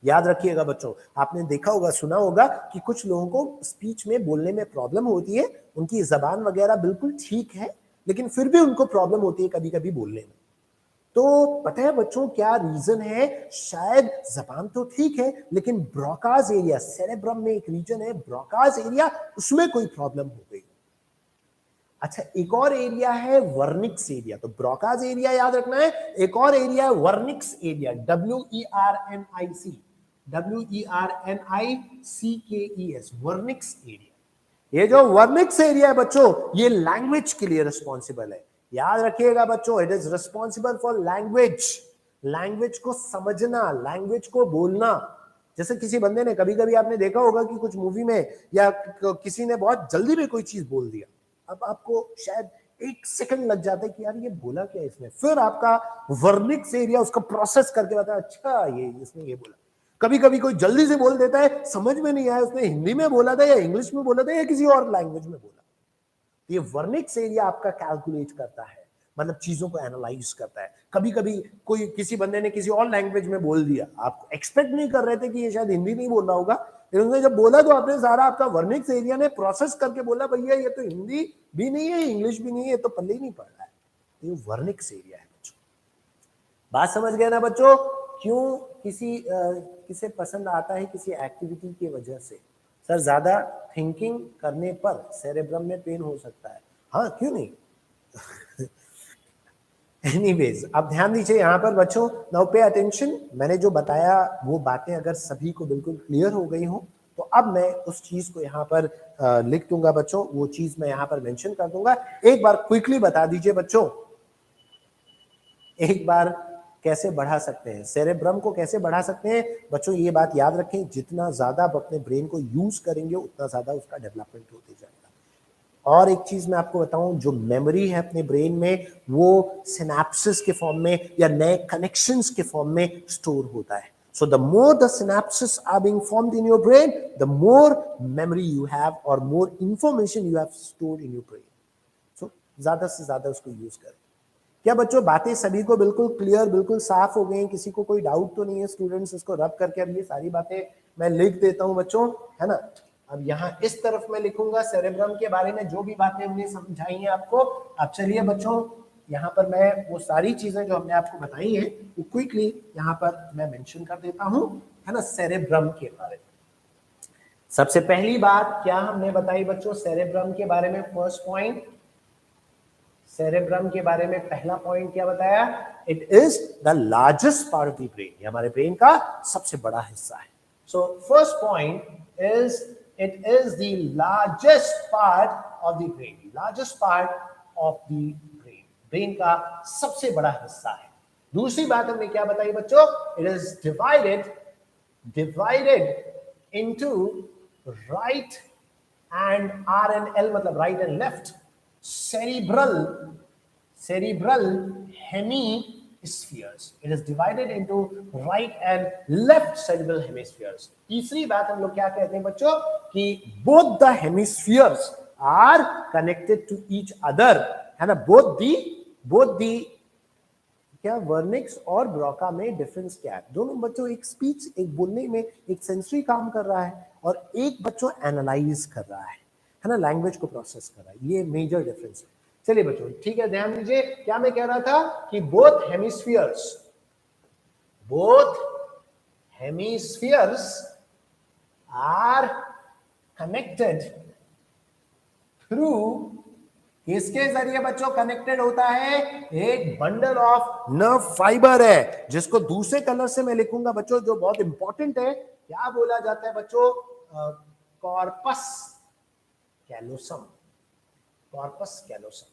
याद रखिएगा बच्चों, आपने देखा होगा, सुना होगा कि कुछ लोगों को स्पीच में बोलने में प्रॉब्लम होती है, उनकी जबान वगैरह बिल्कुल ठीक है, लेकिन फिर भी उनको प्रॉब्लम होती है कभी कभी बोलने में। तो पता है बच्चों क्या रीजन है? शायद जबान तो ठीक है, लेकिन ब्रोकाज एरिया, सेरेब्रम में एक रीजन है ब्रोकाज एरिया, उसमें कोई प्रॉब्लम हो गई। अच्छा, एक और एरिया है वर्निक्स एरिया। तो ब्रोकाज एरिया याद रखना है, एक और एरिया है Wernicke's area, WERNICS, Wernicke's area. ये जो वर्निक्स एरिया है बच्चों, ये लैंग्वेज के लिए रिस्पॉन्सिबल है। याद रखिएगा बच्चों, it is responsible for language, language को समझना, लैंग्वेज को बोलना। जैसे किसी बंदे ने, कभी कभी आपने देखा होगा कि कुछ मूवी में या किसी ने बहुत जल्दी में कोई चीज बोल दिया, अब आपको शायद 1 सेकंड लग जाता है कि यार ये बोला क्या इसने, फिर आपका वर्निक्स एरिया उसको प्रोसेस करके बताया, अच्छा ये इसने ये बोला। कभी कभी कोई जल्दी से बोल देता है, समझ में नहीं आया उसने हिंदी में बोला था या इंग्लिश में बोला था या किसी और लैंग्वेज में बोला। ये वर्निक्स एरिया आपका कैलकुलेट करता है, मतलब चीजों को एनालाइज करता है। कभी कभी कोई किसी बंदे ने किसी और लैंग्वेज में बोल दिया, आप एक्सपेक्ट नहीं कर रहे थे कि ये शायद हिंदी नहीं बोल रहा होगा, फिर उसने जब बोला तो आपने सारा आपका वर्निक्स एरिया ने प्रोसेस करके बोला भैया ये तो हिंदी भी नहीं है, इंग्लिश भी नहीं है, ये तो पल्ले ही नहीं पड़ रहा है, ये वर्निक्स एरिया है बच्चों। बात समझ गए ना बच्चों? क्यों किसे पसंद आता है किसी एक्टिविटी की वजह से? सर ज्यादा थिंकिंग करने पर सेरेब्रम में पेन हो सकता है। हाँ क्यों नहीं? एनीवेज अब ध्यान दीजिए यहाँ पर बच्चों, नाउ पे अटेंशन। मैंने जो बताया वो बातें अगर सभी को बिल्कुल क्लियर हो गई हो तो अब मैं उस चीज को यहाँ पर लिख दूंगा बच्चों, वो चीज मैं यहाँ पर मेंशन कर दूंगा। एक बार क्विकली बता दीजिए बच्चों, एक बार कैसे बढ़ा सकते हैं सेरेब्रम को, कैसे बढ़ा सकते हैं बच्चों? ये बात याद रखें, जितना ज्यादा आप अपने ब्रेन को यूज करेंगे उतना ज्यादा उसका डेवलपमेंट होते जाएगा। और एक चीज मैं आपको बताऊं, जो मेमोरी है अपने ब्रेन में वो सिनेप्सिस के फॉर्म में या नए कनेक्शंस के फॉर्म में स्टोर होता है। So the more the synapses are being formed in your brain, the more memory you have or more information you have stored in your brain. So ज्यादा से ज्यादा उसको यूज करें। क्या बच्चों बातें सभी को बिल्कुल क्लियर, बिल्कुल साफ हो गई? किसी को कोई डाउट तो नहीं है? स्टूडेंट्स इसको रब करके अब ये सारी बातें मैं लिख देता हूं बच्चों, है ना। अब यहाँ इस तरफ मैं लिखूंगा सेरेब्रम के बारे में जो भी बातें हमने समझाई हैं आपको। अब चलिए बच्चों यहाँ पर मैं वो सारी चीजें जो हमने आपको बताई हैं वो क्विकली यहाँ पर मैं मेंशन कर देता हूँ, है ना, सेरेब्रम के बारे में। सबसे पहली बात क्या हमने बताई बच्चों सेरेब्रम के बारे में? फर्स्ट पॉइंट, सेरेब्रम के बारे में पहला पॉइंट क्या बताया? It is the largest part of the brain, ये हमारे ब्रेन का सबसे बड़ा हिस्सा है। So first point is it is the largest part of the brain, largest part of the brain, brain का सबसे बड़ा हिस्सा है। दूसरी बात हमने क्या बताई बच्चों? It is divided into right and R and L, मतलब right and left, cerebral hemispheres. It is divided into right and left cerebral hemispheres. तीसरी बात हम लोग क्या कहते हैं बच्चों कि both the hemispheres are connected to each other, है ना। both the क्या वर्निक्स और ब्रोका में डिफरेंस क्या है? दोनों बच्चों, एक स्पीच, एक बोलने में एक सेंसरी काम कर रहा है और एक बच्चों एनालाइज कर रहा है ना, लैंग्वेज को प्रोसेस कर रहा है। ये मेजर डिफरेंस है। चलिए बच्चों ठीक है, ध्यान दीजिए क्या मैं कह रहा था कि both hemispheres are connected through, किसके जरिए बच्चों कनेक्टेड होता है? एक बंडल ऑफ नर्व फाइबर है, जिसको दूसरे कलर से मैं लिखूंगा बच्चों, जो बहुत इंपॉर्टेंट है। क्या बोला जाता है बच्चों? Corpus callosum, corpus callosum.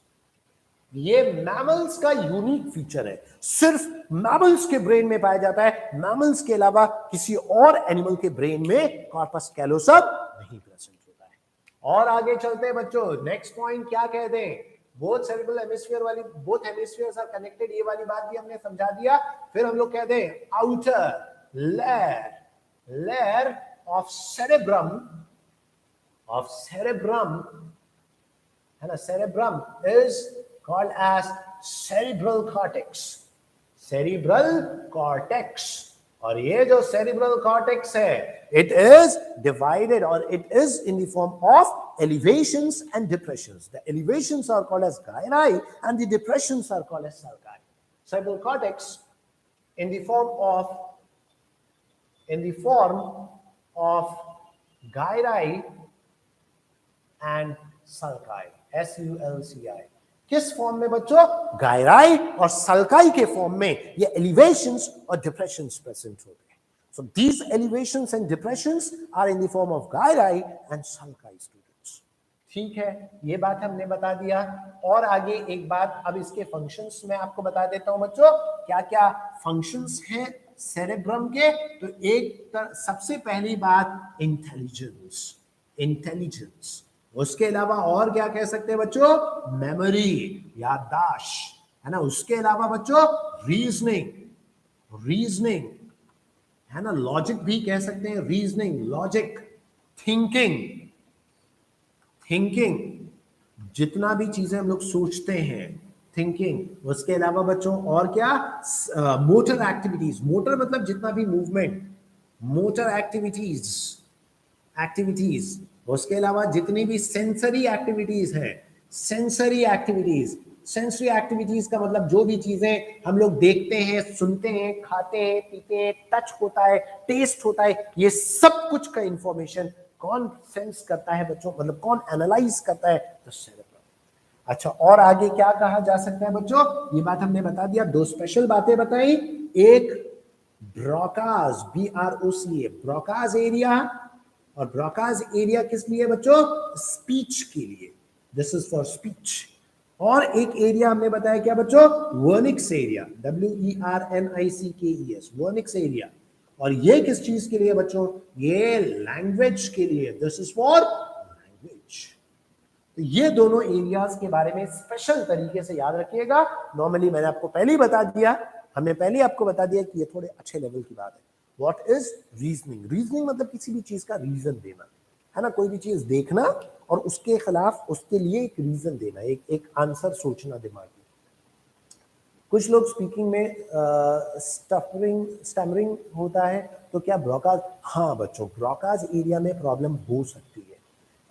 ये मैमल्स का यूनिक फीचर है, सिर्फ मैमल्स के ब्रेन में पाया जाता है। मैमल्स के अलावा किसी और एनिमल के ब्रेन में कॉर्पस कैलोसम नहीं प्रेजेंट होता है। और आगे चलते हैं बच्चों, नेक्स्ट पॉइंट क्या कहते हैं? बोथ सेरेब्रल हेमिस्फीयर वाली, बोथ हेमिस्फीयर्स आर कनेक्टेड, ये वाली बात भी हमने समझा दिया। फिर हम लोग कहते हैं आउटर लेयर ऑफ सेरेब्रम, है ना, cerebrum is called as cerebral cortex, और ये जो cerebral cortex है, it is divided or it is in the form of elevations and depressions. The elevations are called as gyri and the depressions are called as sulci. Cerebral cortex in the form of gyri and sulci, SULCI। किस form में बच्चों? गायराई और sulci के form में ये elevations और depressions present होते हैं। So these elevations and depressions are in the form of gyri and sulci students. ठीक है, ये बात हमने बता दिया। और आगे एक बात, अब इसके फंक्शंस मैं आपको बता देता हूं बच्चों, क्या क्या फंक्शंस हैं सेरेब्रम के। तो एक सबसे पहली बात इंटेलिजेंस, उसके अलावा और क्या कह सकते हैं बच्चों? मेमोरी, याददाश्त, है ना। उसके अलावा बच्चों रीजनिंग, है ना, लॉजिक भी कह सकते हैं, रीजनिंग, लॉजिक, थिंकिंग, जितना भी चीजें हम लोग सोचते हैं, थिंकिंग। उसके अलावा बच्चों और क्या, मोटर एक्टिविटीज, मोटर मतलब जितना भी मूवमेंट, मोटर एक्टिविटीज, एक्टिविटीज। उसके अलावा जितनी भी सेंसरी एक्टिविटीज हैं, सेंसरी एक्टिविटीज, सेंसरी एक्टिविटीज का मतलब जो भी चीजें हम लोग देखते हैं, सुनते हैं, खाते हैं, पीते हैं, टच होता है, टेस्ट होता है, ये सब कुछ का इंफॉर्मेशन कौन सेंस करता है बच्चों, मतलब कौन एनालाइज करता है, तो सेरेब्रम। अच्छा, और आगे क्या कहा जा सकता है बच्चों, ये बात हमने बता दिया, दो स्पेशल बातें बताई, एक ब्रोकाज, BROCA, ब्रोकाज एरिया, और ब्रोकाज एरिया किस लिए बच्चों, स्पीच के लिए, दिस इज फॉर स्पीच। और एक एरिया हमने बताया क्या बच्चों, Wernicke's area, WERNICKES, Wernicke's area. और ये किस चीज के लिए बच्चों, ये लैंग्वेज के लिए, दिस इज फॉर लैंग्वेज। तो ये दोनों एरियाज के बारे में स्पेशल तरीके से याद रखिएगा। नॉर्मली मैंने आपको पहले ही बता दिया, हमने पहले आपको बता दिया कि ये थोड़े अच्छे लेवल की बात है। व्हाट इज रीजनिंग, रीजनिंग मतलब किसी भी चीज का रीजन देना, है ना, कोई भी चीज देखना और उसके खिलाफ उसके लिए एक रीजन देना, एक आंसर सोचना दिमाग में। कुछ लोग स्पीकिंग में स्टमरिंग होता है, तो क्या ब्रोकाज, हाँ बच्चों, ब्रोकाज एरिया में प्रॉब्लम हो सकती है।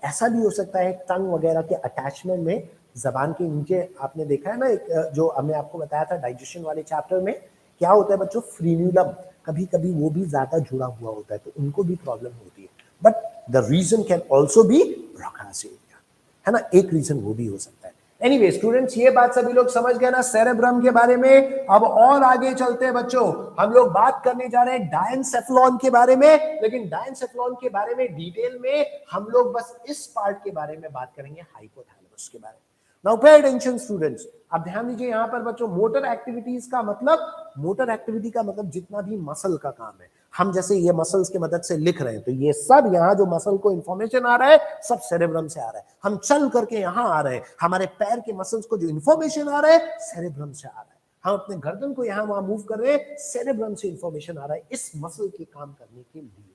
ऐसा भी हो सकता है टंग वगैरह के अटैचमेंट में, जबान के नीचे, आपने देखा है ना एक जो हमने आपको बताया था डाइजेशन वाले चैप्टर में, क्या होता है बच्चों, फ्रीन्यूलम, कभी कभी वो भी ज्यादा जुड़ा हुआ होता है, तो उनको भी प्रॉब्लम होती है। But the reason can also be Broca's area, है ना, एक रीजन वो भी हो सकता है। एनीवे स्टूडेंट्स, ये बात सभी लोग समझ गए ना सेरेब्रम के बारे में। अब और आगे चलते हैं बच्चों, हम लोग बात करने जा रहे हैं डायनसेफलॉन के बारे में, लेकिन डायनसेफलॉन के बारे में डिटेल में हम लोग बस इस पार्ट के बारे में बात करेंगे, हाइपोथैलेमस के बारे में। नाउ पे अटेंशन स्टूडेंट्स, अब ध्यान दीजिए यहां पर बच्चों, मोटर एक्टिविटीज का मतलब, मोटर एक्टिविटी का मतलब जितना भी मसल का काम है, हम जैसे ये मसल्स की मदद से लिख रहे हैं, तो ये सब यहाँ जो मसल को इंफॉर्मेशन आ रहा है, सब सेरेब्रम से आ रहा है। हम चल करके यहाँ आ रहे हैं, हमारे पैर के मसल्स को जो इंफॉर्मेशन आ रहा है, सेरेब्रम से आ रहा है। हम अपने गर्दन को यहाँ वहां मूव कर रहे हैं, सेरेब्रम से इंफॉर्मेशन आ रहा है इस मसल के काम करने के लिए।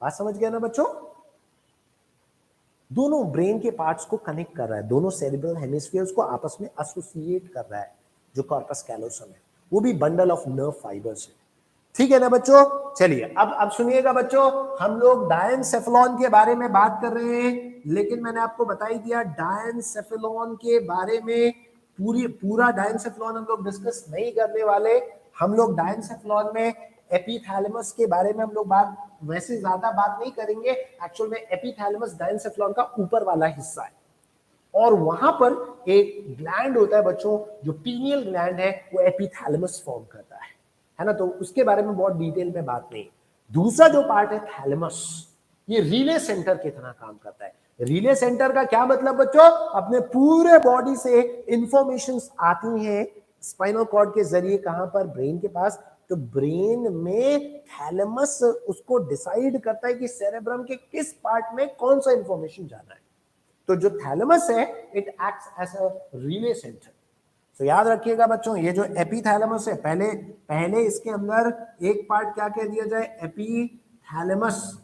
बात समझ गया ना बच्चों, दोनों ब्रेन के पार्ट्स को कनेक्ट कर रहा है, दोनों सेरेब्रल हेमिस्फीयर्स को आपस में एसोसिएट कर रहा है, जो कॉर्पस कैलोसम है, वो भी बंडल ऑफ नर्व फाइबर्स है। ठीक है ना बच्चों, चलिए अब सुनिएगा बच्चों, हम लोग डायनसेफलॉन के बारे में बात कर रहे हैं, लेकिन मैंने आपको बता ही दिया डायनसेफलॉन के बारे में पूरा डायनसेफलॉन हम लोग डिस्कस नहीं करने वाले। हम लोग डायनसेफलॉन में एपिथैलेमस के बारे में हम लोग बात वैसे ज्यादा बात नहीं करेंगे। एक्चुअल में एपिथैलेमस डायनसेफलॉन का ऊपर वाला हिस्सा है, और वहां पर एक ग्लैंड होता है बच्चों, जो पीनियल ग्लैंड है, वो एपिथैलेमस फॉर्म करता है ना, तो उसके बारे में बहुत डिटेल में बात नहीं। दूसरा जो पार्ट है थैलेमस, ये रिले सेंटर की तरह काम करता है। रिले सेंटर का क्या मतलब बच्चों, अपने पूरे बॉडी से इंफॉर्मेशंस आती हैं स्पाइनल कॉर्ड के जरिए, कहां पर, ब्रेन के पास, तो ब्रेन में थैलेमस उसको डिसाइड करता है कि सेरेब्रम के किस पार्ट में कौन सा इंफॉर्मेशन जाना है। तो जो थैलेमस है, it acts as a relay centre. तो याद रखिएगा बच्चों, ये जो एपिथैलेमस है, पहले इसके अंदर एक पार्ट क्या कह दिया जाए, एपिथैलेमस,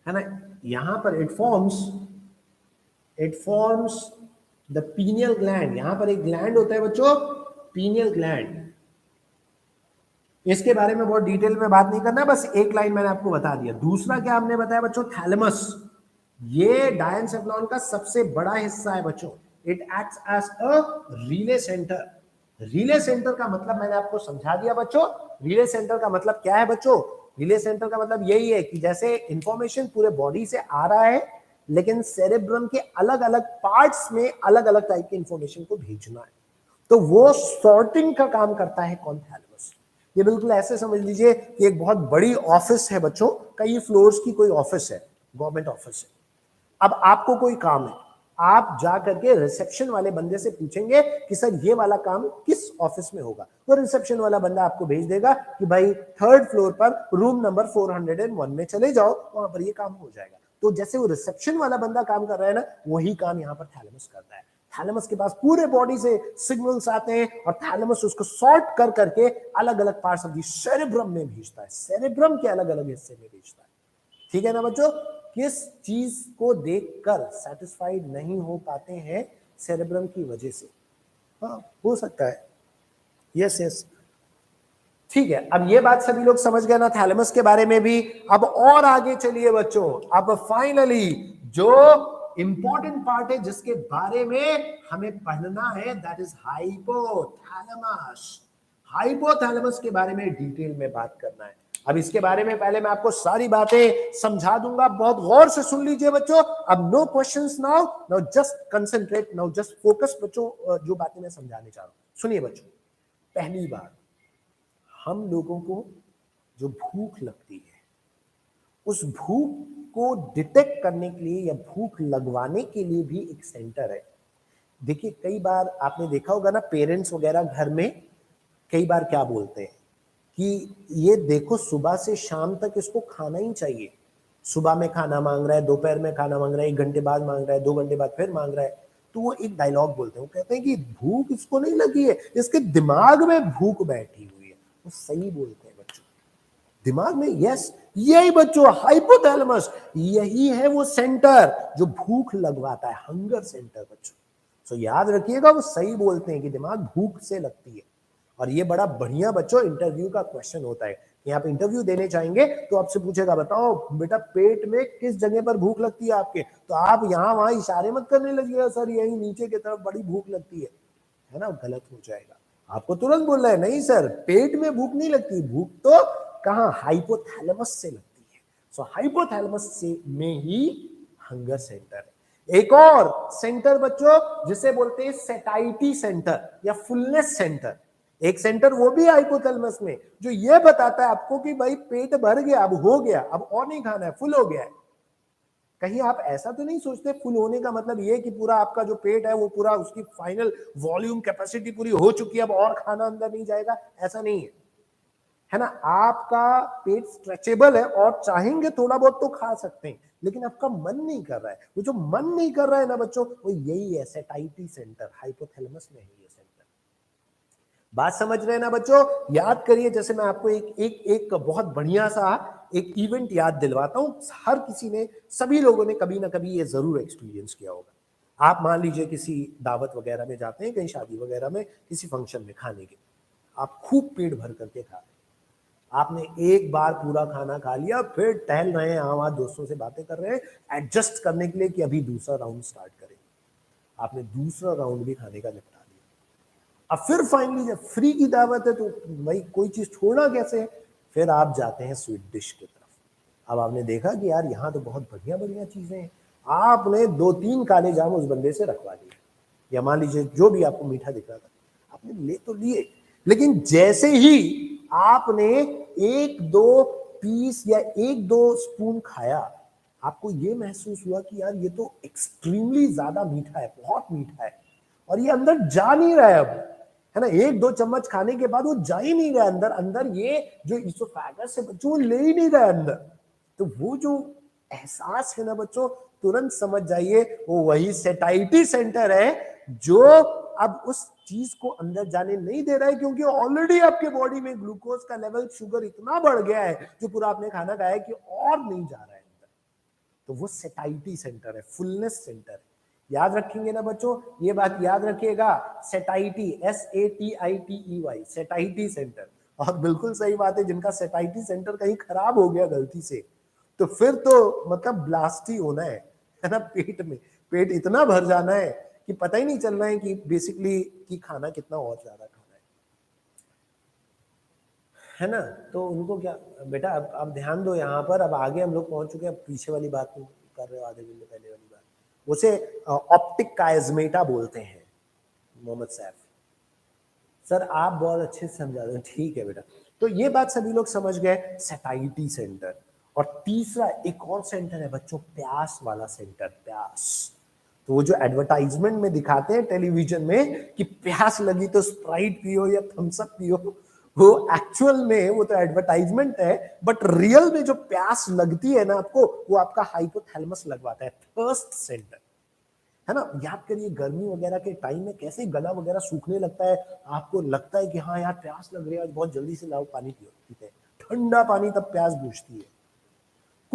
है ना, यहां पर it forms the pineal gland, यहां पर एक ग्लैंड होता है बच्चों, पीनियल ग्लैंड। इसके बारे में बहुत डिटेल में बात नहीं करना, बस एक लाइन मैंने आपको बता दिया। दूसरा क्या हमने बताया बच्चों, थैलेमस, ये डायनसेफलॉन का सबसे बड़ा हिस्सा है बच्चों। It acts as a relay centre. Relay centre का मतलब मैंने आपको समझा दिया बच्चों। रिले सेंटर का मतलब क्या है बच्चों, रिले सेंटर का मतलब यही है कि जैसे इंफॉर्मेशन पूरे बॉडी से आ रहा है, लेकिन सेरेब्रम के अलग अलग पार्ट्स में अलग अलग टाइप की इंफॉर्मेशन को भेजना है, तो वो सॉर्टिंग का काम करता है कौन, थैलेमस। ये बिल्कुल ऐसे समझ लीजिए कि एक बहुत बड़ी ऑफिस है बच्चों, कई फ्लोर्स की कोई ऑफिस है, गवर्नमेंट ऑफिस है। अब आपको कोई काम है, आप जा करके रिसेप्शन वाले बंदे से पूछेंगे कि सर ये वाला काम किस ऑफिस में होगा, तो रिसेप्शन वाला बंदा आपको भेज देगा कि भाई 3rd फ्लोर पर रूम नंबर 401 में चले जाओ, वहां पर ये काम हो जाएगा। तो जैसे वो रिसेप्शन वाला बंदा काम कर रहा है ना, वही काम यहाँ पर थैलेमस करता है। थैलेमस के पास पूरे बॉडी से सिग्नल्स आते हैं, और थैलेमस उसको सॉर्ट कर करके अलग अलग पार्ट्स ऑफ द सेरेब्रम में भेजता है, सेरेब्रम के अलग अलग हिस्से में भेजता है। ठीक है ना बच्चों, किस चीज को देखकर सेटिस्फाइड नहीं हो पाते हैं, सेरेब्रम की वजह से। हाँ, हो सकता है। यस यस, ठीक है। अब ये बात सभी लोग समझ गए ना थैलेमस के बारे में भी। अब और आगे चलिए बच्चों, अब फाइनली जो इंपॉर्टेंट पार्ट है जिसके बारे में हमें पढ़ना है, दैट इज हाइपोथैलेमस। हाइपोथैलेमस के बारे में डिटेल में बात करना है। अब इसके बारे में पहले मैं आपको सारी बातें समझा दूंगा, बहुत गौर से सुन लीजिए बच्चों। अब no questions now, now just concentrate, now just focus बच्चों, जो बातें मैं समझाने चाह रहा हूं सुनिए बच्चों। पहली बात, हम लोगों को जो भूख लगती है, उस भूख को डिटेक्ट करने के लिए या भूख लगवाने के लिए भी एक सेंटर है। देखिए कई बार आपने देखा होगा ना, पेरेंट्स वगैरह घर में कई बार क्या बोलते हैं कि ये देखो सुबह से शाम तक इसको खाना ही चाहिए। सुबह में खाना मांग रहा है, दोपहर में खाना मांग रहा है, 1 घंटे बाद मांग रहा है, 2 घंटे बाद फिर मांग रहा है। तो वो एक डायलॉग बोलते हैं, वो कहते हैं कि भूख इसको नहीं लगी है, इसके दिमाग में भूख बैठी हुई है। वो सही बोलते हैं बच्चों, दिमाग में। यस, यही बच्चों हाइपोथैलेमस, यही है वो सेंटर जो भूख लगवाता है, हंगर सेंटर बच्चों। सो याद रखिएगा, वो सही बोलते हैं कि दिमाग भूख से लगती है। और ये बड़ा बढ़िया बच्चों इंटरव्यू का क्वेश्चन होता है कि आप इंटरव्यू देने चाहेंगे तो आपसे पूछेगा, बताओ बेटा पेट में किस जगह पर भूख लगती है आपके, तो आप यहां वहां इशारे मत करने लगिएगा, सर यही नीचे की तरफ बड़ी भूख लगती है ना, गलत हो जाएगा। आपको तुरंत बोल रहा है, नहीं सर पेट में भूख नहीं लगती, भूख तो कहां, हाइपोथैलेमस से लगती है। सो हाइपोथैलेमस से में ही हंगर सेंटर है। एक और सेंटर बच्चों जिसे बोलते हैं सेटाइटी सेंटर या फुलनेस सेंटर। एक सेंटर वो भी हाइपोथैलेमस में जो ये बताता है आपको कि भाई पेट भर गया, अब हो गया, अब और नहीं खाना है, फुल हो गया है। कहीं आप ऐसा तो नहीं सोचते फुल होने का मतलब ये कि पूरा आपका जो पेट है वो पूरा उसकी फाइनल वॉल्यूम कैपेसिटी पूरी हो चुकी है, अब और खाना अंदर नहीं जाएगा, ऐसा नहीं है ना। आपका पेट स्ट्रेचेबल है और चाहेंगे थोड़ा बहुत तो खा सकते हैं, लेकिन आपका मन नहीं कर रहा है। वो जो मन नहीं कर रहा है ना बच्चों, वो यही है सेटाइटी सेंटर, हाइपोथैलेमस में है ये सेंटर। बात समझ रहे हैं ना बच्चों। याद करिए, जैसे मैं आपको एक बहुत बढ़िया सा एक इवेंट याद दिलवाता हूं। हर किसी ने, सभी लोगों ने कभी ना कभी ये जरूर एक्सपीरियंस किया होगा। आप मान लीजिए किसी दावत वगैरह में जाते हैं, कहीं शादी वगैरह में, किसी फंक्शन में खाने के, आप खूब पेट भर करके खा रहे हैं। आपने एक बार पूरा खाना खा लिया, फिर टहल रहे हैं, वहां दोस्तों से बातें कर रहे हैं एडजस्ट करने के लिए कि अभी दूसरा राउंड स्टार्ट करें। आपने दूसरा राउंड भी खाने का निपटा लिया। अब फिर फाइनली जब फ्री की दावत है तो भाई कोई चीज छोड़ना कैसे है, फिर आप जाते हैं स्वीट डिश की तरफ। अब आपने देखा कि यार यहाँ तो बहुत बढ़िया बढ़िया चीजें हैं, आपने 2-3 काले जाम उस बंदे से रखवा लिए, या मान लीजिए जो भी आपको मीठा दिख रहा था आपने ले तो लिए, लेकिन जैसे ही आपने 1-2 पीस या 1-2 स्पून खाया, आपको ये महसूस हुआ कि यार ये तो एक्सट्रीमली ज्यादा मीठा है, बहुत मीठा है, और ये अंदर जा नहीं रहा है अब, है ना। 1-2 चम्मच खाने के बाद वो जा ही नहीं रहा अंदर, अंदर ये जो इसोफेगस है बच्चों ले ही नहीं रहा अंदर। तो वो जो एहसास है ना बच्चों, तुरंत समझ जाइए वो वही सेटाइटी सेंटर है जो अब उस चीज को अंदर जाने नहीं दे रहा है, क्योंकि ऑलरेडी आपके बॉडी में ग्लूकोज का लेवल, शुगर इतना बढ़ गया है जो पूरा आपने खाना खाया कि और नहीं जा रहा है अंदर। तो वो सेटाइटी सेंटर है, फुलनेस सेंटर है। याद रखेंगे ना बच्चों, ये बात याद रखिएगा, सेटाइटी, SATITEY, सेटाइटी सेंटर। और बिल्कुल सही बात है, जिनका सेटाइटी सेंटर कहीं खराब हो गया गलती से, तो फिर तो मतलब ब्लास्ट ही होना है ना। पेट में, पेट इतना भर जाना है कि पता ही नहीं चल रहा है कि बेसिकली कि खाना कितना और ज्यादा खाना है ना। तो उनको क्या, बेटा अब ध्यान दो यहाँ पर, अब आगे हम लोग पहुंच चुके हैं, अब पीछे वाली बात तुम कर रहे हो, आधे घंटे पहले वाली बात, उसे ऑप्टिक काइज़मेटा बोलते हैं। मोहम्मद सैफ सर आप बहुत अच्छे से समझा रहे हो, ठीक है बेटा। तो ये बात सभी लोग समझ गए, सेटाइटी सेंटर। और तीसरा एक और सेंटर है बच्चों, प्यास वाला सेंटर, प्यास। तो वो जो एडवर्टाइजमेंट में दिखाते हैं टेलीविजन में कि प्यास लगी तो स्प्राइट पियो या थम्स अप पियो, वो एक्चुअल में वो तो एडवर्टाइजमेंट है, बट रियल में जो प्यास लगती है ना आपको, वो आपका हाइपोथैलेमस लगवाता है, थर्स्ट सेंटर, है ना। याद करिए गर्मी वगैरह के टाइम में कैसे गला वगैरह सूखने लगता है, आपको लगता है कि हाँ यार प्यास लग रही है, आज बहुत जल्दी से लाओ पानी पियो, ठीक है, ठंडा पानी तब प्यास बुझती है।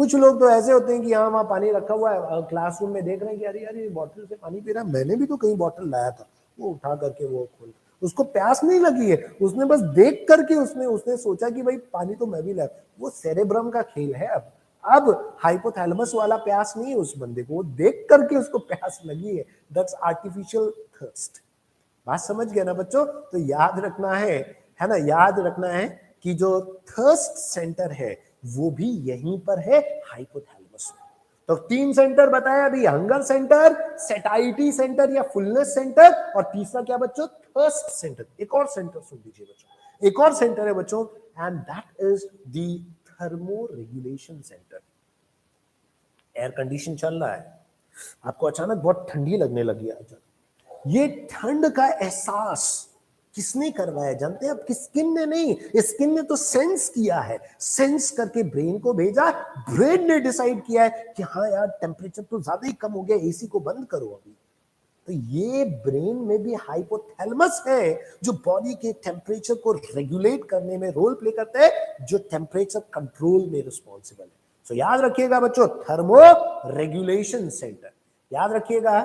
कुछ लोग तो ऐसे होते हैं कि हाँ वहाँ पानी रखा हुआ है, क्लासरूम में देख रहे हैं कि अरे यार ये बॉटल से पानी पी रहा है, मैंने भी तो कहीं बॉटल लाया था, वो उठा करके वो खोल, उसको प्यास नहीं लगी है, उसने बस देख करके उसने सोचा कि भाई पानी तो मैं भी लाया। वो सेरेब्रम का खेल है। अब हाइपोथैलेमस वाला प्यास नहीं है उस बंदे को, वो देख करके उसको प्यास लगी है, दैट्स आर्टिफिशियल थर्स्ट। बात समझ गए ना बच्चों? तो याद रखना है ना, याद रखना है कि जो थर्स्ट सेंटर है वो भी यहीं पर है, हाइपोथैलेमस में। तो 3 सेंटर बताया अभी, हंगर सेंटर, सेटाइटी सेंटर या फुलनेस सेंटर, और तीसरा क्या बच्चों? Thirst centre. एक और सेंटर सुन लीजिए बच्चों, एक और सेंटर है बच्चों, and that is the thermo regulation centre. Air condition चल रहा है, आपको अचानक बहुत ठंडी लगने लगी है, ये ठंड का एहसास किसने करवाया जानते हैं? आपकी स्किन ने नहीं, स्किन ने तो सेंस किया है, सेंस करके ब्रेन को भेजा, ब्रेन ने डिसाइड किया है कि हाँ यार टेम्परेचर तो ज्यादा ही कम हो गया, एसी को बंद करो अभी। तो ये ब्रेन में भी हाइपोथैलेमस है जो बॉडी के टेम्परेचर को रेगुलेट करने में रोल प्ले करता है, जो टेम्परेचर कंट्रोल में रिस्पॉन्सिबल है। सो याद रखिएगा बच्चों, थर्मो रेगुलेशन सेंटर, याद रखिएगा,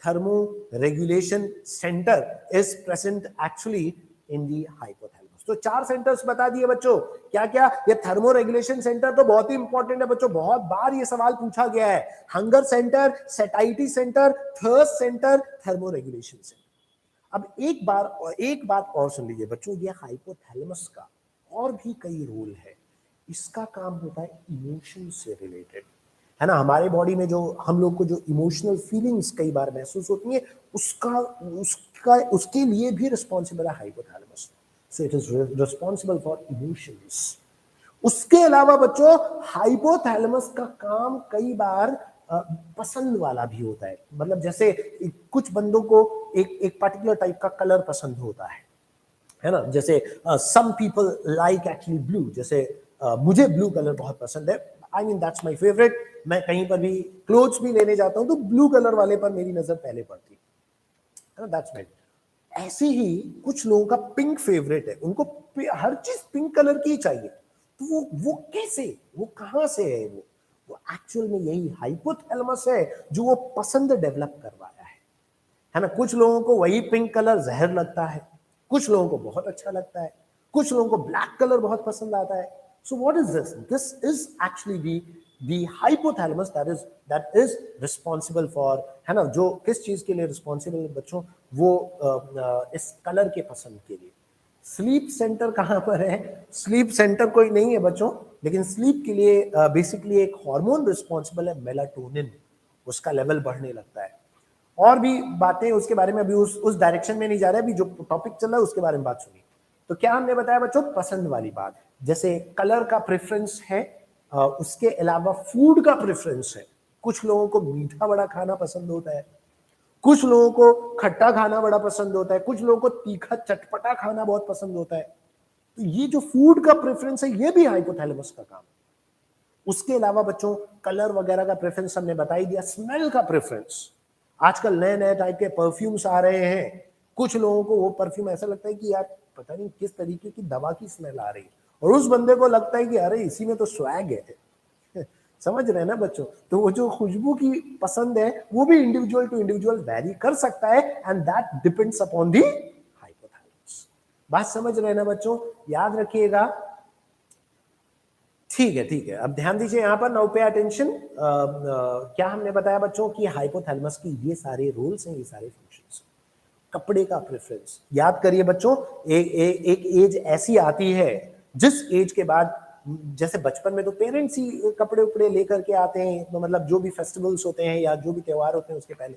thermo regulation centre is present actually in the hypothalamus. तो 4 सेंटर्स बता दिए बच्चों, क्या क्या? ये थर्मो रेगुलेशन सेंटर तो बहुत ही इंपॉर्टेंट है बच्चों, बहुत बार ये सवाल पूछा गया है। Hunger centre, satiety centre, thirst centre, thermoregulation centre. अब एक बात और सुन लीजिए बच्चों, ये हाइपोथैलेमस का और भी कई रोल है। इसका काम होता है इमोशन से रिलेटेड, है ना। हमारे बॉडी में जो हम लोग को जो इमोशनल फीलिंग्स कई बार महसूस होती है, उसके लिए भी रिस्पॉन्सिबल है hypothalamus. So it is responsible for emotions. उसके अलावा बच्चों हाइपोथैलेमस का काम कई बार पसंद वाला भी होता है। मतलब जैसे कुछ बंदों को एक पर्टिकुलर टाइप का कलर पसंद होता है ना। जैसे some people like actually blue, जैसे मुझे ब्लू कलर बहुत पसंद है, I mean that's my favourite. मैं कहीं पर भी क्लोथ्स भी लेने जाता हूं तो ब्लू कलर वाले पर मेरी नजर पहले पड़ती है ना, दैट्स माय। ऐसे ही कुछ लोगों का पिंक फेवरेट है, उनको हर चीज पिंक कलर की चाहिए। तो वो कैसे, वो कहां से है? वो एक्चुअल में यही हाइपोथैलेमस है जो वो पसंद डेवलप करवाया है ना। कुछ लोगों को वही पिंक कलर जहर लगता है, कुछ लोगों को बहुत अच्छा लगता है, कुछ लोगों को ब्लैक कलर बहुत पसंद आता है। So what is this? This is actually the hypothalamus that is responsible for, है ना, जो किस चीज के लिए रिस्पॉन्सिबल है बच्चों? वो इस कलर के पसंद के लिए। स्लीप सेंटर कहां पर है? स्लीप सेंटर कोई नहीं है बच्चों, लेकिन स्लीप के लिए बेसिकली एक हार्मोन रिस्पॉन्सिबल है, मेलाटोनिन, उसका लेवल बढ़ने लगता है। और भी बातें उसके बारे में, अभी उस डायरेक्शन में नहीं जा रहे, अभी जो टॉपिक चल रहा है उसके बारे में बात सुनिए। तो क्या हमने बताया बच्चों? पसंद वाली बात, जैसे कलर का प्रेफरेंस है, उसके अलावा फूड का प्रेफरेंस है। कुछ लोगों को मीठा बड़ा खाना पसंद होता है, कुछ लोगों को खट्टा खाना बड़ा पसंद होता है, कुछ लोगों को तीखा चटपटा खाना बहुत पसंद होता है। तो ये जो फूड का प्रेफरेंस है, ये भी हाइपोथैलेमस का काम है। उसके अलावा बच्चों कलर वगैरह का प्रेफरेंस हमने बता ही दिया। स्मेल का प्रेफरेंस, आजकल नए नए टाइप के परफ्यूम्स आ रहे हैं, कुछ लोगों को वो परफ्यूम ऐसा लगता है कि यार पता नहीं किस तरीके की दवा की स्मेल आ रही है, और उस बंदे को लगता है कि अरे इसी में तो स्वैग है। समझ रहे हैं ना बच्चों? तो वो जो खुशबू की पसंद है वो भी इंडिविजुअल टू इंडिविजुअल वैरी कर सकता है, and that depends upon the hypothalamus. बात समझ रहे हैं ना बच्चों? याद रखिएगा। ठीक है, ठीक है, अब ध्यान दीजिए यहां पर, नाउ पे अटेंशन। क्या हमने बताया बच्चों कि हाइपोथैलेमस की ये सारे रोल्स हैं, ये सारे फंक्शंस। कपड़े का प्रेफरेंस याद करिए बच्चों, एक एज ऐसी आती है जिस एज के बाद, जैसे बचपन में तो पेरेंट्स ही कपड़े उपड़े लेकर के आते हैं, तो मतलब जो भी फेस्टिवल्स होते हैं या जो भी त्योहार होते हैं उसके पहले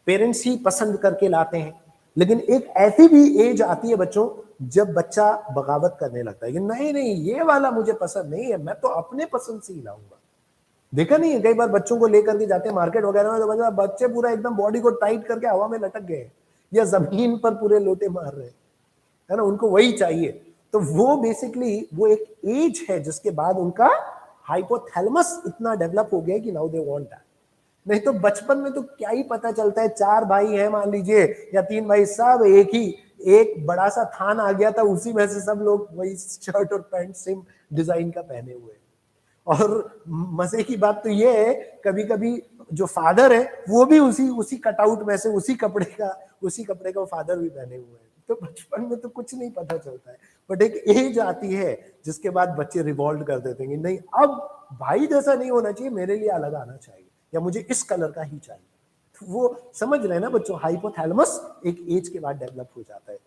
पेरेंट्स ही पसंद करके लाते हैं। लेकिन एक ऐसी भी एज आती है बच्चों जब बच्चा बगावत करने लगता है कि नहीं नहीं ये वाला मुझे पसंद नहीं है, मैं तो अपने पसंद से ही लाऊंगा। देखा नहीं है कई बार बच्चों को लेकर के जाते हैं मार्केट वगैरह में, तो बच्चे पूरा एकदम बॉडी को टाइट करके हवा में लटक गए या जमीन पर पूरे लोटे मार रहे हैं, है ना, उनको वही चाहिए। तो वो बेसिकली वो एक एज है जिसके बाद उनका हाइपोथैलेमस इतना डेवलप हो गया कि नाउ दे वांट दैट। नहीं तो बचपन में तो क्या ही पता चलता है, 4 भाई हैं मान लीजिए या 3 भाई, सब एक बड़ा सा थान आ गया था, उसी में से सब लोग वही शर्ट और पैंट सेम डिजाइन का पहने हुए। और मजे की बात तो ये है, कभी कभी जो फादर है वो भी उसी कटआउट में से उसी कपड़े का फादर भी पहने हुए हैं। तो बचपन में तो कुछ नहीं पता चलता है, बट एक एज आती है जिसके बाद बच्चे रिवॉल्ट कर देते हैं कि नहीं, अब भाई जैसा नहीं होना चाहिए, मेरे लिए अलग आना चाहिए, या मुझे इस कलर का ही चाहिए। तो वो समझ रहे हैं ना बच्चों, हाइपोथैलेमस एक एज के बाद डेवलप हो जाता है।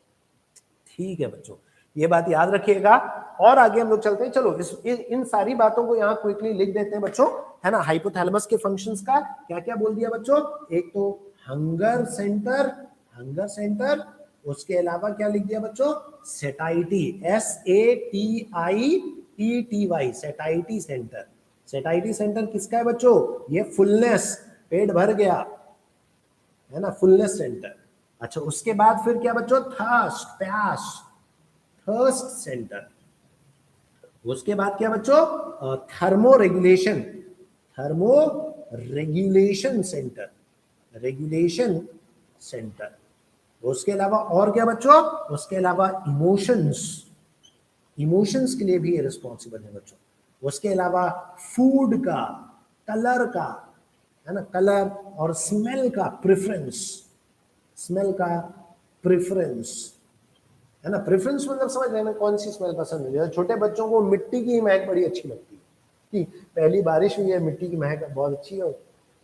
ठीक है बच्चों, ये बात याद रखिएगा। और आगे हम लोग चलते हैं, चलो इन सारी बातों को यहाँ क्विकली लिख देते हैं बच्चों, है ना। हाइपोथैलेमस के फंक्शंस का क्या क्या बोल दिया बच्चों, एक तो हंगर सेंटर, उसके अलावा क्या लिख दिया बच्चों, सेटाइटी, SATIETY, सेटाइटी सेंटर किसका है बच्चों, ये फुलनेस, पेट भर गया, है ना, फुलनेस सेंटर। अच्छा, उसके बाद फिर क्या बच्चों, थर्स्ट सेंटर। उसके बाद क्या बच्चों, थर्मो रेगुलेशन सेंटर। उसके अलावा और क्या बच्चों, उसके अलावा इमोशंस के लिए भी ये रिस्पॉन्सिबल है बच्चों। उसके अलावा फूड का, कलर का, है ना, कलर और स्मेल का प्रेफरेंस, है ना। प्रेफरेंस मतलब समझ रहे हैं ना, कौन सी स्मेल पसंद है। छोटे बच्चों को मिट्टी की महक बड़ी अच्छी लगती है कि पहली बारिश हुई है, मिट्टी की महक बहुत अच्छी है, और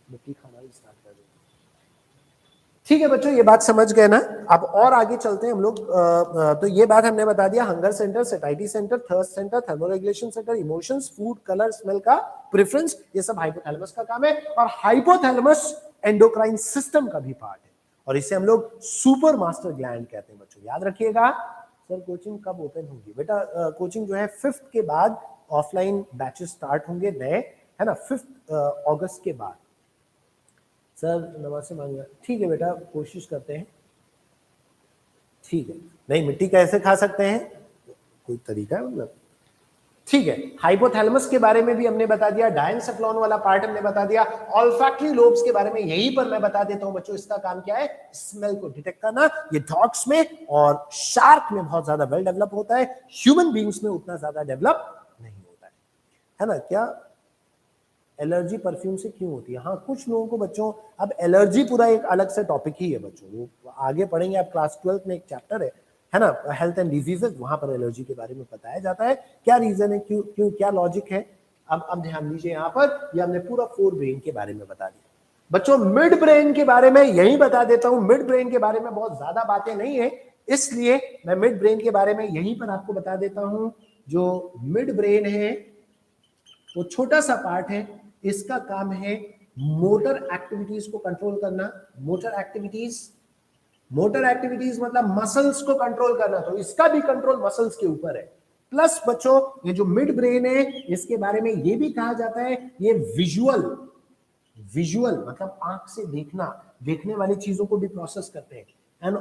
मिट्टी खाना भी स्टार्ट कर देते हैं। ठीक है बच्चों, ये बात समझ गए ना। अब और आगे चलते हैं हम लोग। तो ये बात हमने बता दिया, hunger centre, satiety centre, thirst centre, thermoregulation centre, emotions, food, colour, smell का प्रेफरेंस, ये सब हाइपोथैलेमस का काम है। और हाइपोथैलेमस एंडोक्राइन सिस्टम का भी पार्ट है, और इसे हम लोग सुपर मास्टर ग्लैंड कहते हैं बच्चों, याद रखिएगा। सर कोचिंग कब ओपन होगी बेटा, कोचिंग जो है 5th के बाद ऑफलाइन बैचेस स्टार्ट होंगे नए, है ना, 5 अगस्त के बाद। सर नमाज से मांगा, ठीक है बेटा, कोशिश करते हैं। ठीक है, नहीं मिट्टी कैसे खा सकते हैं, कोई तरीका है मतलब। ठीक है, हाइपोथैलेमस के बारे में भी हमने बता दिया, डायनसेफ्लॉन वाला पार्ट हमने बता दिया, ऑल्फैक्टरी लोब्स के बारे में यहीं पर मैं बता देता हूं बच्चों। इसका काम क्या है, स्मेल को डिटेक्ट करना। ये डॉग्स में और शार्क में बहुत ज्यादा वेल डेवलप होता है, ह्यूमन बींग्स में उतना ज्यादा डेवलप नहीं होता है ना। क्या एलर्जी परफ्यूम से क्यों होती है, हाँ कुछ लोगों को बच्चों, अब एलर्जी पूरा एक अलग से टॉपिक ही है बच्चों, वो आगे पढ़ेंगे आप, क्लास 12 में एक चैप्टर है ना, हेल्थ एंड डिजीजेस, वहां पर एलर्जी के बारे में बताया जाता है, क्या रीजन है, क्यों क्या लॉजिक है। अब ध्यान दीजिए यहाँ पर, ये हमने पूरा फोर ब्रेन के बारे में बता दिया बच्चों। मिड ब्रेन के बारे में यही बता देता हूं, मिड ब्रेन के बारे में बहुत ज्यादा बातें नहीं है, इसलिए मैं मिड ब्रेन के बारे में यहीं पर आपको बता देता हूं। जो मिड ब्रेन है वो छोटा सा पार्ट है, इसका काम है मोटर एक्टिविटीज को कंट्रोल करना। मोटर एक्टिविटीज मतलब मसल्स को कंट्रोल करना, तो इसका भी कंट्रोल मसल्स के ऊपर है। प्लस बच्चों, ये जो मिड ब्रेन है, इसके बारे में ये भी कहा जाता है, ये विजुअल मतलब आंख से देखने वाली चीजों को भी प्रोसेस करते हैं, एंड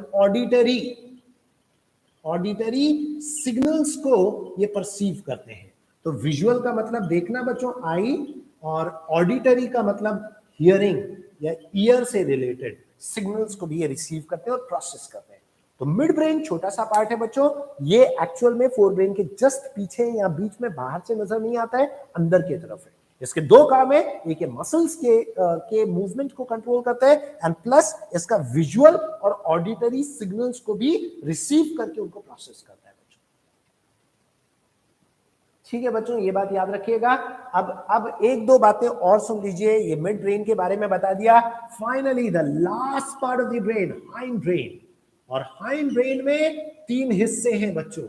ऑडिटरी सिग्नल्स को ये परसीव करते हैं। तो विजुअल का मतलब देखना बच्चों, आई, और ऑडिटरी का मतलब हियरिंग या ईयर से रिलेटेड सिग्नल्स को भी ये रिसीव करते हैं और प्रोसेस करते हैं। तो मिड ब्रेन छोटा सा पार्ट है बच्चों, ये एक्चुअल में फोर ब्रेन के जस्ट पीछे या बीच में, बाहर से नजर नहीं आता है, अंदर की तरफ है। इसके दो काम है, एक मसल्स के मूवमेंट को कंट्रोल करता है, एंड प्लस इसका विजुअल और ऑडिटरी सिग्नल्स को भी रिसीव करके उनको प्रोसेस करता है बच्चों। ठीक है बच्चों, ये बात याद रखिएगा। अब एक दो बातें और सुन लीजिए, ये मिड ब्रेन के बारे में बता दिया। Finally the last part of the brain, hind brain. और हाइंड ब्रेन में 3 हिस्से हैं बच्चों,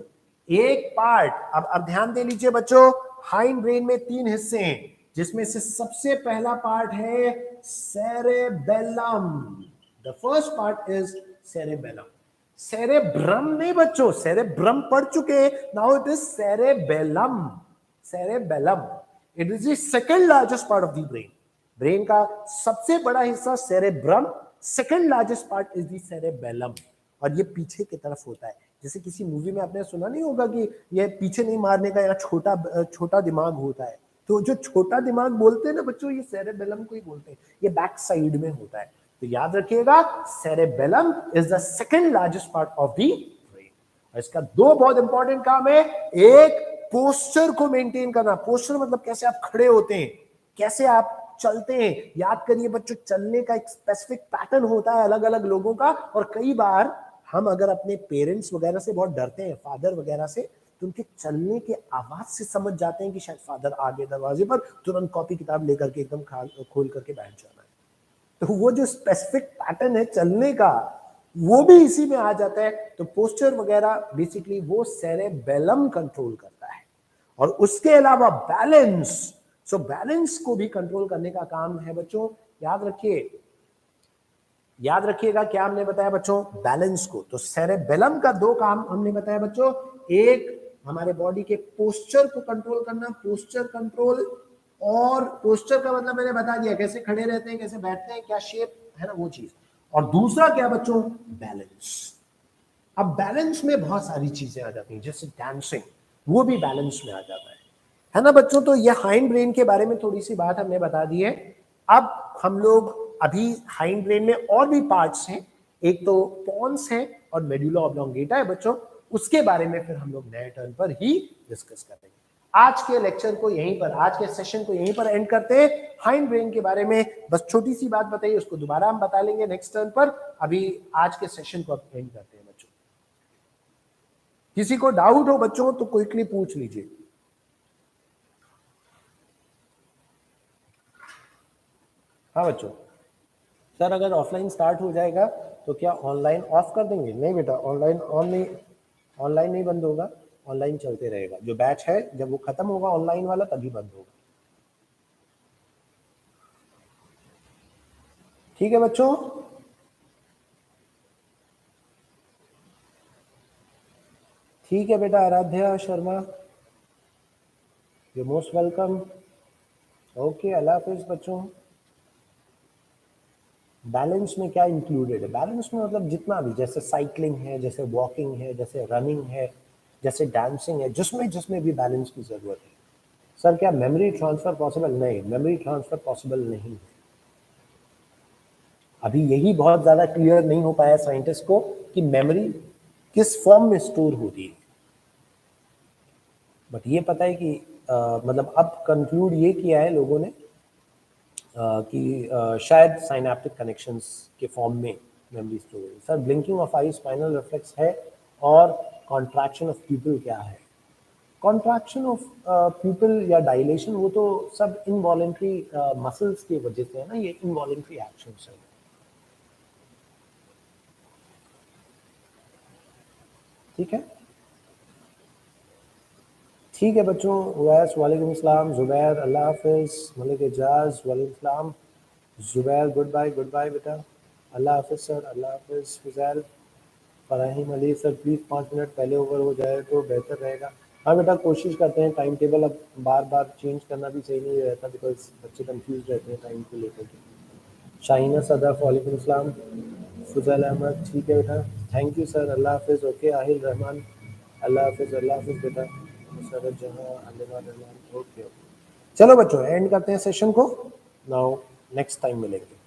एक पार्ट, अब ध्यान दे लीजिए बच्चों, हाइंड ब्रेन में 3 हिस्से हैं, जिसमें से सबसे पहला पार्ट है cerebellum. The first part is cerebellum. Cerebrum नहीं बच्चों, सेरेब्रम पढ़ चुके, now it is cerebellum. It is the second largest part of the brain का सबसे बड़ा हिस्सा cerebrum, second largest part is the cerebellum, और ये पीछे की तरफ होता है। जैसे किसी मूवी में आपने सुना नहीं होगा कि ये पीछे नहीं मारने का, या छोटा दिमाग होता है, तो जो छोटा दिमाग बोलते हैं ना बच्चों, ये सेरेबेलम को ही बोलते हैं, ये बैक साइड में होता है। तो याद रखिएगा, cerebellum is the second largest part of the brain. इसका 2 बहुत इंपॉर्टेंट काम है, एक पोस्चर को मेंटेन करना। पोस्चर मतलब कैसे आप खड़े होते हैं, कैसे आप चलते हैं। याद करिए बच्चों, चलने का एक स्पेसिफिक पैटर्न होता है अलग अलग लोगों का, और कई बार हम अगर अपने पेरेंट्स वगैरह से बहुत डरते हैं, फादर वगैरह से, तो उनके चलने के आवाज से समझ जाते हैं कि शायद फादर आगे दरवाजे पर तुरंत कॉपी किताब लेकर के एकदम खोल करके बैठ जाना है। तो वो जो स्पेसिफिक पैटर्न है चलने का, वो भी इसी में आ जाता है। तो पोस्चर वगैरह बेसिकली वो सेरेबेलम कंट्रोल करता है। और उसके अलावा बैलेंस, सो बैलेंस को भी कंट्रोल करने का काम है बच्चों। याद रखिए, याद रखिएगा क्या हमने बताया बच्चों, बैलेंस को। तो सेरेबेलम का दो काम हमने बताया बच्चों, एक हमारे बॉडी के पोस्चर को कंट्रोल करना, पोस्चर कंट्रोल, और पोस्चर का मतलब मैंने बता दिया, कैसे खड़े रहते हैं, कैसे बैठते हैं, क्या शेप है ना, वो चीज। और दूसरा क्या बच्चों, बैलेंस। अब बैलेंस में बहुत सारी चीजें आ जाती हैं, जैसे डांसिंग, वो भी बैलेंस में आ जाता है ना बच्चों। तो ये हाइंड ब्रेन के बारे में थोड़ी सी बात हमने बता दी है। अब हम लोग अभी हाइंड ब्रेन में और भी पार्ट्स हैं, एक तो पोन्स है और मेडुला ऑब्लोंगेटा है बच्चों, उसके बारे में फिर हम लोग नए टर्न पर ही डिस्कस करेंगे। आज के लेक्चर को यहीं पर, आज के सेशन को यहीं पर एंड करते हैं। हाइंड ब्रेन के बारे में बस छोटी सी बात बताइए, उसको दोबारा हम बता लेंगे नेक्स्ट टर्न पर। अभी आज के सेशन को एंड करते हैं बच्चों। किसी को डाउट हो बच्चों तो क्विकली पूछ लीजिए। हाँ बच्चों, सर अगर ऑफलाइन स्टार्ट हो जाएगा तो क्या ऑनलाइन ऑफ कर देंगे? नहीं बेटा, ऑनलाइन ऑन नहीं, ऑनलाइन नहीं बंद होगा, ऑनलाइन चलते रहेगा। जो बैच है जब वो खत्म होगा ऑनलाइन वाला तभी बंद होगा। ठीक है बच्चों, ठीक है बेटा। Aradhya Sharma, you most welcome. Okay, अल्लाह हाफिज बच्चों। बैलेंस में क्या इंक्लूडेड है? बैलेंस में मतलब जितना भी, जैसे साइकिलिंग है, जैसे वॉकिंग है, जैसे रनिंग है, जैसे डांसिंग है, जिसमें जिसमें भी बैलेंस की जरूरत है। सर क्या मेमोरी ट्रांसफर पॉसिबल? नहीं, मेमोरी ट्रांसफर पॉसिबल नहीं है। अभी यही बहुत ज्यादा क्लियर नहीं हो पाया साइंटिस्ट को कि मेमोरी किस फॉर्म में स्टोर होती है। बट ये पता है कि मतलब अब कंक्लूड ये किया है लोगों ने कि शायद साइनेप्टिक कनेक्शंस के फॉर्म में मेमोरी स्टोर है। Sir blinking of I spinal reflex है, और कॉन्ट्रैक्शन ऑफ प्यूपिल क्या है? कॉन्ट्रैक्शन ऑफ प्यूपिल या डायलेशन वो तो सब इनवॉलेंट्री मसल्स की वजह से है ना, ये इनवॉलेंट्री एक्शंस है। ठीक है, ठीक है बच्चों। वैस वालेकुम अस्सलाम, जुबैर अल्लाह हाफिज, मलिक एजाज वालेकुम अस्सलाम, जुबैर गुड बाय बेटा, अल्लाह हाफिज सर, अल्लाह हाफिज। Fazail, Farahim Ali sir please 5 minute पहले ओवर हो जाए तो बेहतर रहेगा। हाँ बेटा, कोशिश करते हैं। टाइम टेबल अब बार बार चेंज करना भी सही नहीं रहता, बिकॉज बच्चे कंफ्यूज रहते हैं टाइम को लेकर के। शाहीना सदफ वालेकुम अस्सलाम, फजल अहमद ठीक है बेटा, थैंक यू सर, अल्लाह हाफिज़। ओके, आहिल रहमान अल्लाह हाफिज़ बेटा, मुसरत जहां अल्लाह रहमान। ओके, चलो बच्चों एंड करते हैं सेशन को। नाउ नेक्स्ट टाइम मिलेंगे।